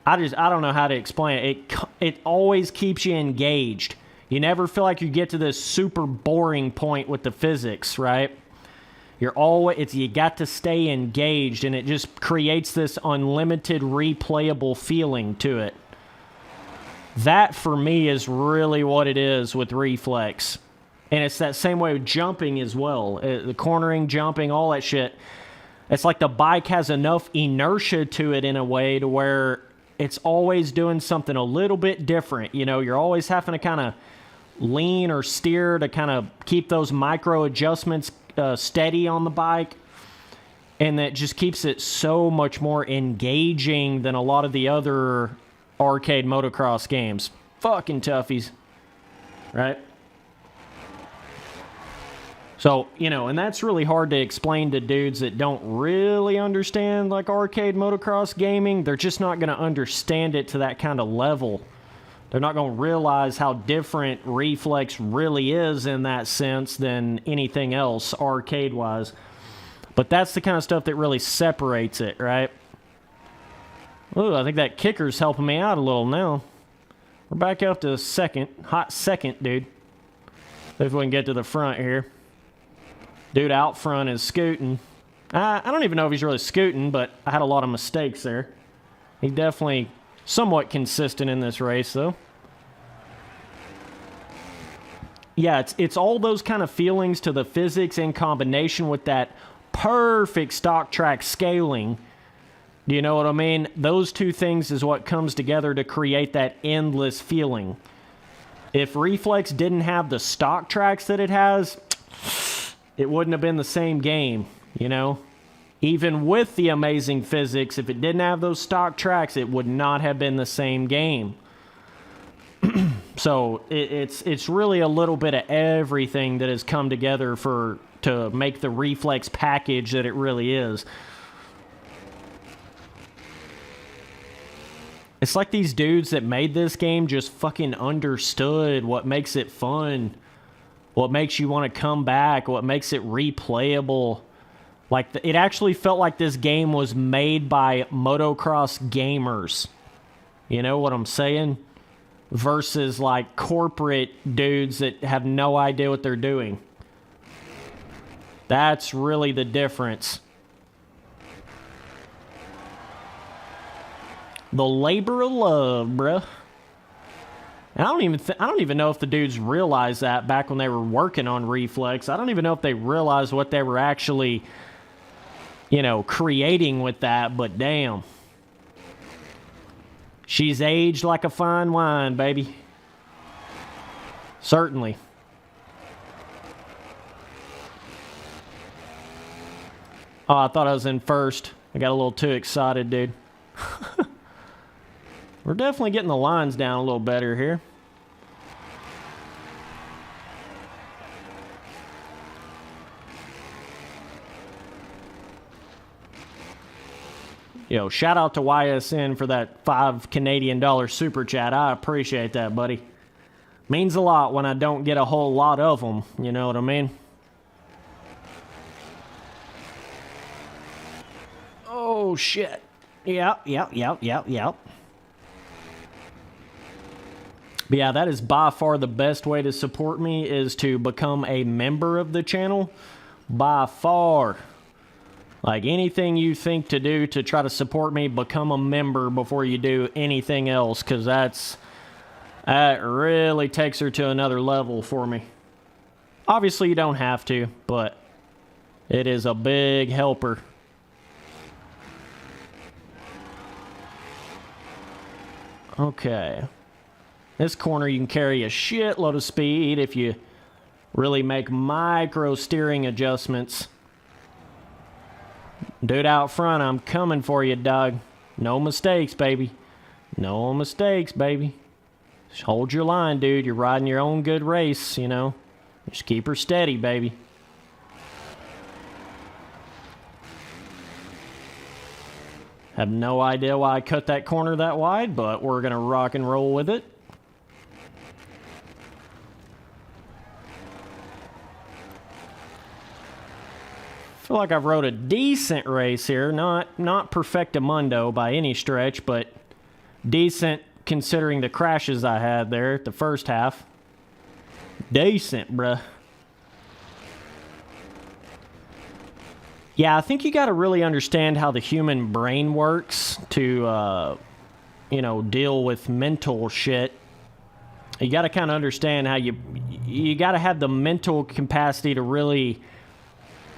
I don't know how to explain it. It always keeps you engaged. You never feel like you get to this super boring point with the physics, right? You got to stay engaged, and it just creates this unlimited replayable feeling to it. That, for me, is really what it is with Reflex. And it's that same way with jumping as well. The cornering, jumping, all that shit. It's like the bike has enough inertia to it in a way to where it's always doing something a little bit different. You know, you're always having to kind of lean or steer to kind of keep those micro adjustments steady on the bike, and that just keeps it so much more engaging than a lot of the other arcade motocross games. Fucking toughies, right? So, you know, and that's really hard to explain to dudes that don't really understand like arcade motocross gaming. They're just not going to understand it to that kind of level. They're not going to realize how different Reflex really is in that sense than anything else arcade-wise. But that's the kind of stuff that really separates it, right? Ooh, I think that kicker's helping me out a little now. We're back up to second. Hot second, dude. See if we can get to the front here. Dude out front is scooting. I don't even know if he's really scooting, but I had a lot of mistakes there. He definitely... somewhat consistent in this race, though. Yeah, it's all those kind of feelings to the physics in combination with that perfect stock track scaling. Do you know what I mean? Those two things is what comes together to create that endless feeling. If Reflex didn't have the stock tracks that it has, it wouldn't have been the same game, you know? Even with the amazing physics, if it didn't have those stock tracks, it would not have been the same game. So it's really a little bit of everything that has come together to make the Reflex package that it really is. It's like these dudes that made this game just fucking understood what makes it fun, what makes you want to come back, what makes it replayable. Like, it actually felt like this game was made by motocross gamers. You know what I'm saying? Versus, like, corporate dudes that have no idea what they're doing. That's really the difference. The labor of love, bruh. And I don't even know if the dudes realized that back when they were working on Reflex. I don't even know if they realized what they were actually, you know, creating with that, but damn. She's aged like a fine wine, baby. Certainly. Oh, I thought I was in first. I got a little too excited, dude. We're definitely getting the lines down a little better here. Yo, shout out to YSN for that $5 Canadian super chat. I appreciate that, buddy. Means a lot when I don't get a whole lot of them. You know what I mean? Oh, shit. Yep. But yeah, that is by far the best way to support me, is to become a member of the channel. By far. Like, anything you think to do to try to support me, become a member before you do anything else, because that really takes her to another level for me. Obviously, you don't have to, but it is a big helper. Okay. This corner, you can carry a shitload of speed if you really make micro steering adjustments. Dude out front, I'm coming for you, dog. No mistakes, baby. No mistakes, baby. Just hold your line, dude. You're riding your own good race, you know. Just keep her steady, baby. Have no idea why I cut that corner that wide, but we're going to rock and roll with it. Feel like I've rode a decent race here. Not perfectamundo by any stretch, but decent considering the crashes I had there at the first half. Decent, bruh. Yeah, I think you got to really understand how the human brain works to, you know, deal with mental shit. You got to kind of understand how you got to have the mental capacity to really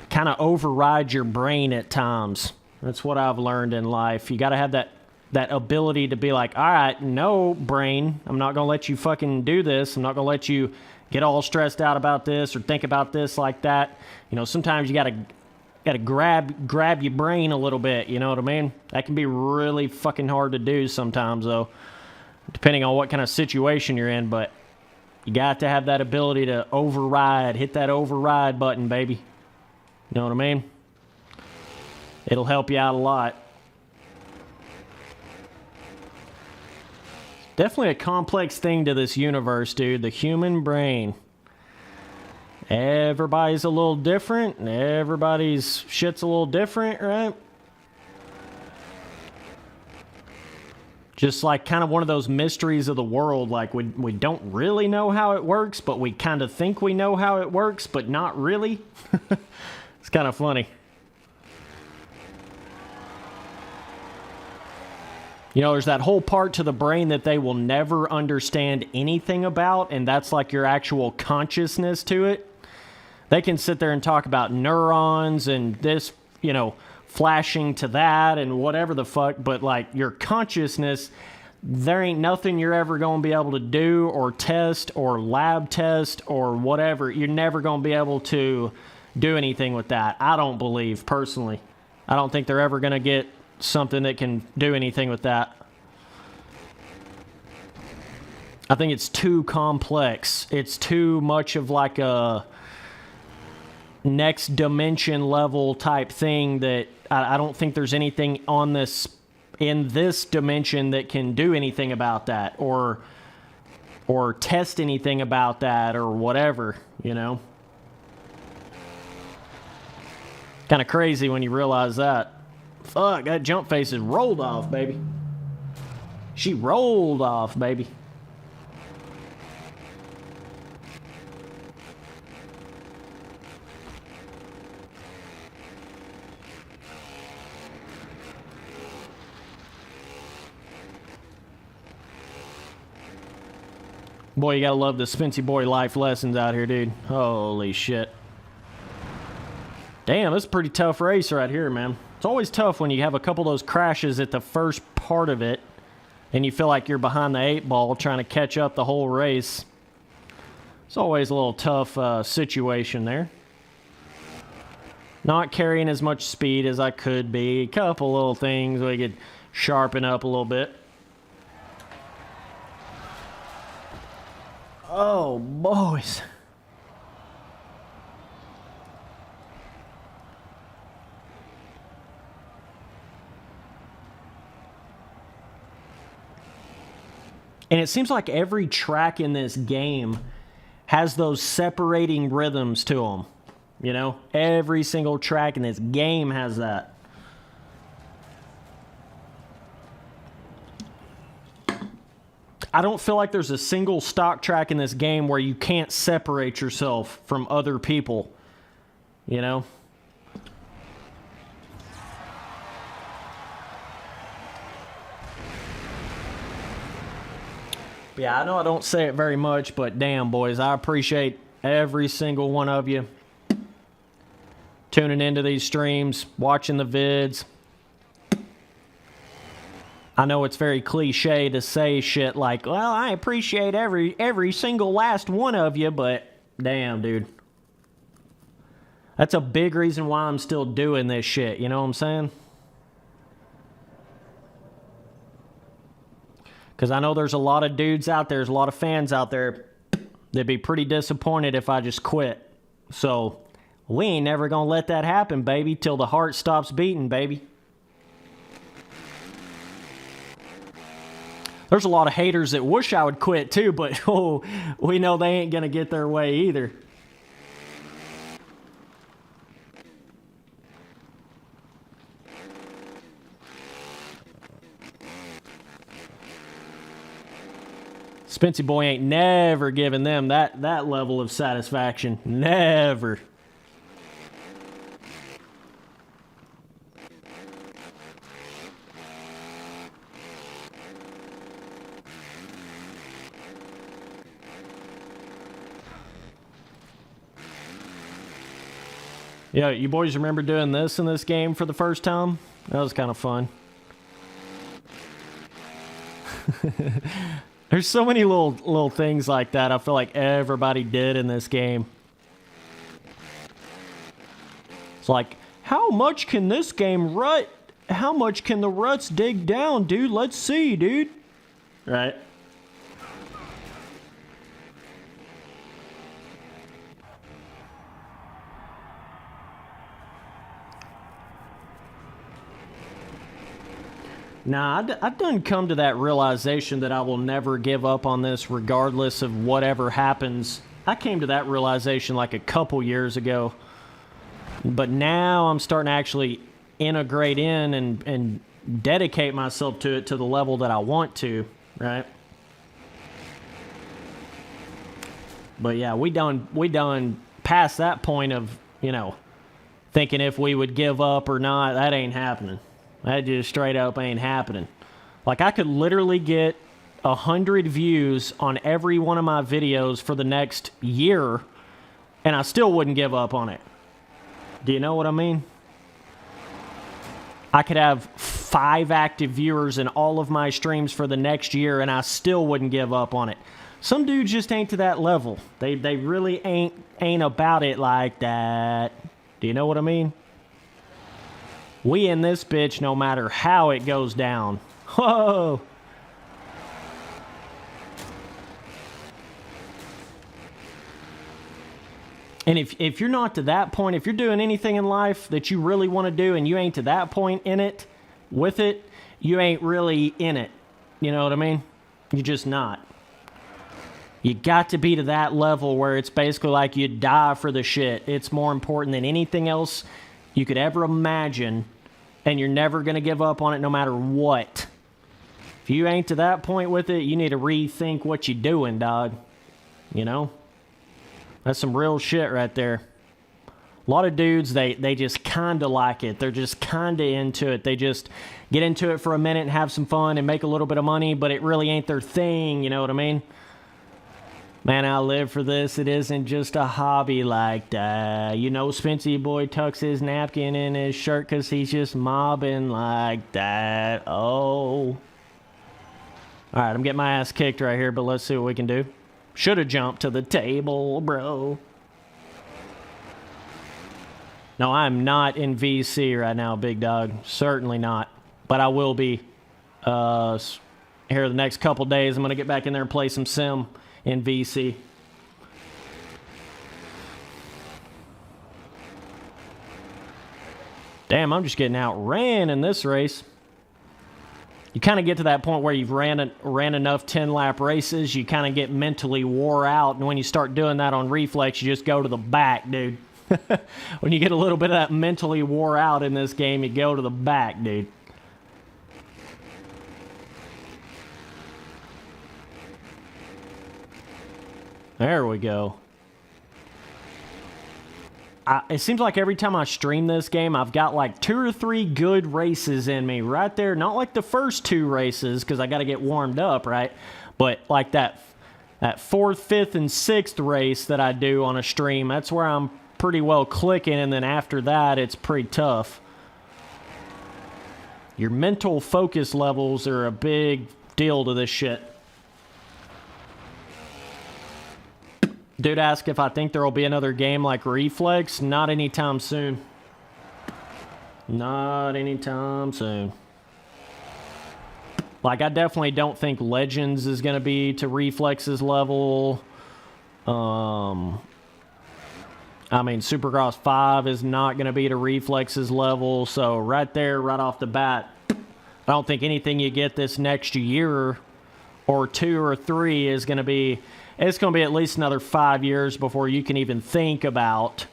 kind of override your brain at times. That's what I've learned in life. You got to have that ability to be like, all right, no, brain, I'm not going to let you fucking do this. I'm not going to let you get all stressed out about this or think about this like that. You know, sometimes you got to grab your brain a little bit, you know what I mean? That can be really fucking hard to do sometimes, though, depending on what kind of situation you're in, but you got to have that ability to override, hit that override button, baby. You know what I mean? It'll help you out a lot. Definitely a complex thing to this universe, dude. The human brain. Everybody's a little different. Everybody's shit's a little different, right? Just like kind of one of those mysteries of the world. Like we don't really know how it works, but we kind of think we know how it works, but not really. It's kind of funny. You know, there's that whole part to the brain that they will never understand anything about, and that's like your actual consciousness to it. They can sit there and talk about neurons and this, you know, flashing to that and whatever the fuck, but like your consciousness, there ain't nothing you're ever going to be able to do or test or lab test or whatever. You're never going to be able to do anything with that. I don't believe, personally. I don't think they're ever going to get something that can do anything with that. I think it's too complex. It's too much of like a next dimension level type thing that I don't think there's anything on this in this dimension that can do anything about that or test anything about that or whatever, you know. Kind of crazy when you realize that. Fuck, that jump face is rolled off, baby. She rolled off, baby. Boy, you gotta love the Spency Boy life lessons out here, dude. Holy shit. Damn, that's a pretty tough race right here, man. It's always tough when you have a couple of those crashes at the first part of it and you feel like you're behind the 8-ball trying to catch up the whole race. It's always a little tough situation there. Not carrying as much speed as I could be. A couple little things we could sharpen up a little bit. Oh, boys. And it seems like every track in this game has those separating rhythms to them. You know, every single track in this game has that. I don't feel like there's a single stock track in this game where you can't separate yourself from other people, you know? Yeah, I know I don't say it very much, but damn, boys, I appreciate every single one of you tuning into these streams, watching the vids. I know it's very cliche to say shit like, well, I appreciate every single last one of you, but damn, dude. That's a big reason why I'm still doing this shit, you know what I'm saying? Because I know there's a lot of dudes out there, there's a lot of fans out there that'd be pretty disappointed if I just quit. So, we ain't never gonna let that happen, baby, till the heart stops beating, baby. There's a lot of haters that wish I would quit too, but oh, we know they ain't gonna get their way either. Spency Boy ain't never given them that level of satisfaction. Never. Yeah, you boys remember doing this in this game for the first time? That was kind of fun. There's so many little things like that I feel like everybody did in this game. It's like, how much can this game rut? How much can the ruts dig down, dude? Let's see, dude. Right? Nah, I've done come to that realization that I will never give up on this regardless of whatever happens. I came to that realization like a couple years ago. But now I'm starting to actually integrate in and dedicate myself to it to the level that I want to, right? But yeah, we done past that point of, you know, thinking if we would give up or not. That ain't happening. That just straight up ain't happening. Like, I could literally get 100 views on every one of my videos for the next year, and I still wouldn't give up on it. Do you know what I mean? I could have 5 active viewers in all of my streams for the next year, and I still wouldn't give up on it. Some dudes just ain't to that level. They really ain't about it like that. Do you know what I mean? We in this bitch no matter how it goes down. Whoa! And if you're not to that point, if you're doing anything in life that you really want to do and you ain't to that point in it, with it, you ain't really in it. You know what I mean? You're just not. You got to be to that level where it's basically like you die for the shit. It's more important than anything else you could ever imagine, and you're never going to give up on it no matter what. If you ain't to that point with it, you need to rethink what you're doing, dog. You know? That's some real shit right there. A lot of dudes, they just kind of like it. They're just kind of into it. They just get into it for a minute and have some fun and make a little bit of money, but it really ain't their thing, you know what I mean? Man, I live for this. It isn't just a hobby like that. You know, Spency boy tucks his napkin in his shirt because he's just mobbing like that. Oh. All right, I'm getting my ass kicked right here, but let's see what we can do. Should have jumped to the table, bro. No, I'm not in VC right now, big dog. Certainly not. But I will be here the next couple days. I'm going to get back in there and play some sim in VC. Damn, I'm just getting outran in this race. You kind of get to that point where you've ran enough 10-lap races, you kind of get mentally wore out, and when you start doing that on Reflex, you just go to the back, dude. When you get a little bit of that mentally wore out in this game, you go to the back, dude. There we go. It seems like every time I stream this game, I've got like 2 or 3 good races in me right there. Not like the first 2 races, because I got to get warmed up, right? But like that 4th, 5th, and 6th race that I do on a stream, that's where I'm pretty well clicking, and then after that, it's pretty tough. Your mental focus levels are a big deal to this shit. Dude asked if I think there will be another game like Reflex. Not anytime soon. Not anytime soon. Like, I definitely don't think Legends is going to be to Reflex's level. I mean, Supercross 5 is not going to be to Reflex's level. So right there, right off the bat, I don't think anything you get this next year or 2 or 3 is going to be... It's going to be at least another 5 years before you can even think about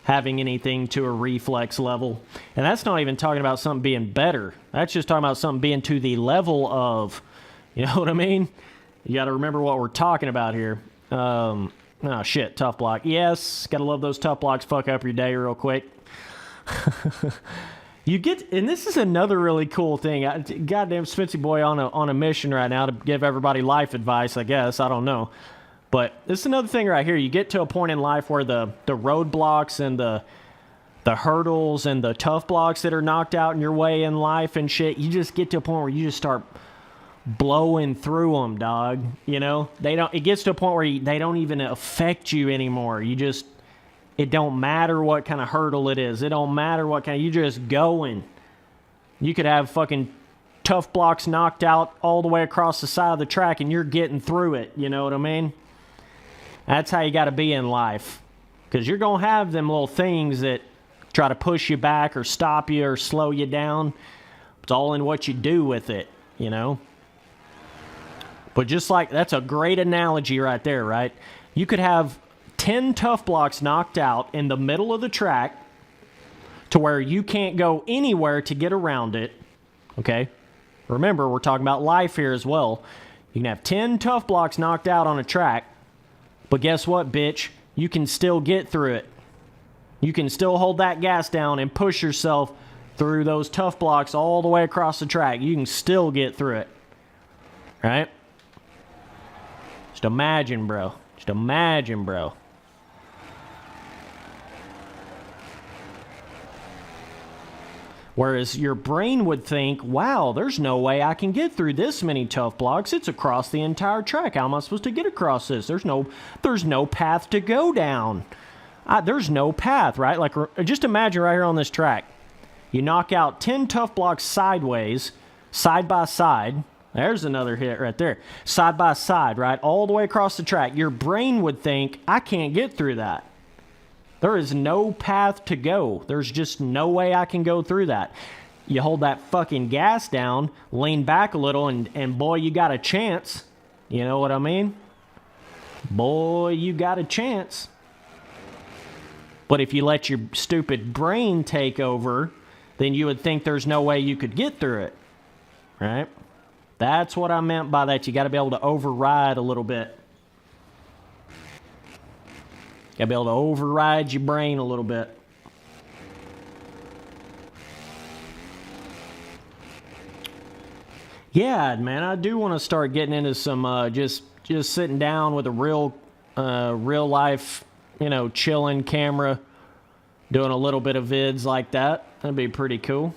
having anything to a Reflex level. And that's not even talking about something being better. That's just talking about something being to the level of, you know what I mean? You got to remember what we're talking about here. Oh, shit, tough block. Yes, got to love those tough blocks. Fuck up your day real quick. You get, and this is another really cool thing. Goddamn Spency boy on a mission right now to give everybody life advice, I guess. I don't know. But this is another thing right here. You get to a point in life where the roadblocks and the hurdles and the tough blocks that are knocked out in your way in life and shit, you just get to a point where you just start blowing through them, dog. You know? It gets to a point where they don't even affect you anymore. It don't matter what kind of hurdle it is. It don't matter what kind. You're just going. You could have fucking tough blocks knocked out all the way across the side of the track and you're getting through it. You know what I mean? That's how you got to be in life. Because you're going to have them little things that try to push you back or stop you or slow you down. It's all in what you do with it, you know? But just like, that's a great analogy right there, right? You could have 10 tough blocks knocked out in the middle of the track to where you can't go anywhere to get around it, okay? Remember, we're talking about life here as well. You can have 10 tough blocks knocked out on a track, but guess what, bitch? You can still get through it. You can still hold that gas down and push yourself through those tough blocks all the way across the track. You can still get through it, right? Just imagine, bro. Just imagine, bro. Whereas your brain would think, wow, there's no way I can get through this many tough blocks. It's across the entire track. How am I supposed to get across this? There's no path to go down. There's no path, right? Like, just imagine right here on this track. You knock out 10 tough blocks sideways, side by side. There's another hit right there. Side by side, right? All the way across the track. Your brain would think, I can't get through that. There is no path to go. There's just no way I can go through that. You hold that fucking gas down, lean back a little, and boy, you got a chance. You know what I mean? Boy, you got a chance. But if you let your stupid brain take over, then you would think there's no way you could get through it. Right? That's what I meant by that. You got to be able to override a little bit. Got to be able to override your brain a little bit. Yeah, man, I do want to start getting into some just sitting down with a real life, chilling camera, doing a little bit of vids like that. That'd be pretty cool.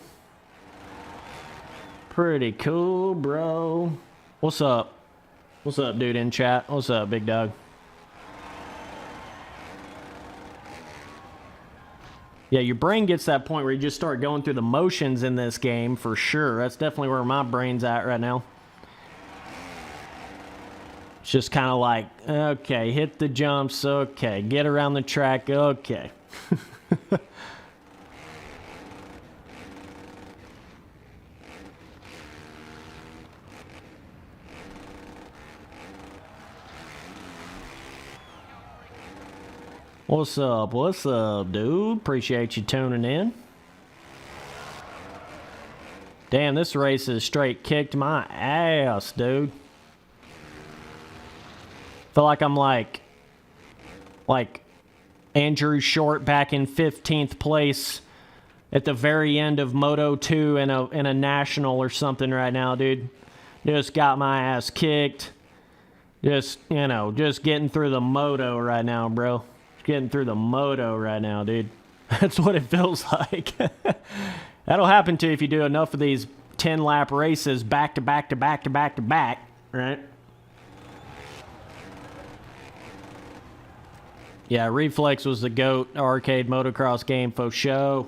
Pretty cool, bro. What's up? What's up, dude in chat? What's up, big dog? Yeah, your brain gets that point where you just start going through the motions in this game, for sure. That's definitely where my brain's at right now. It's just kind of like, okay, hit the jumps, okay, get around the track, okay. What's up? What's up, dude? Appreciate you tuning in. Damn, this race has straight kicked my ass, dude. Feel like I'm like Andrew Short back in 15th place at the very end of Moto 2 in a national or something right now, dude. Just got my ass kicked. Just getting through the moto right now, bro. Getting through the moto right now, dude. That's what it feels like. That'll happen to you if you do enough of these 10-lap races back to back to back to back to back, right? Yeah, Reflex was the GOAT arcade motocross game for show.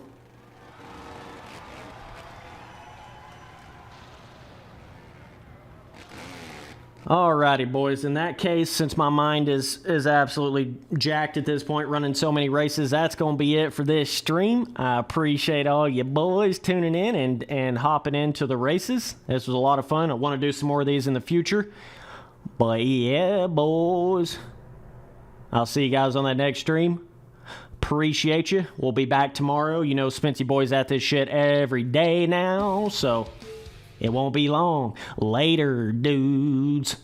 Alrighty, boys. In that case, since my mind is absolutely jacked at this point, running so many races, that's going to be it for this stream. I appreciate all you boys tuning in and hopping into the races. This was a lot of fun. I want to do some more of these in the future. But yeah, boys. I'll see you guys on that next stream. Appreciate you. We'll be back tomorrow. You know, Spency Boy's at this shit every day now, so it won't be long. Later, dudes.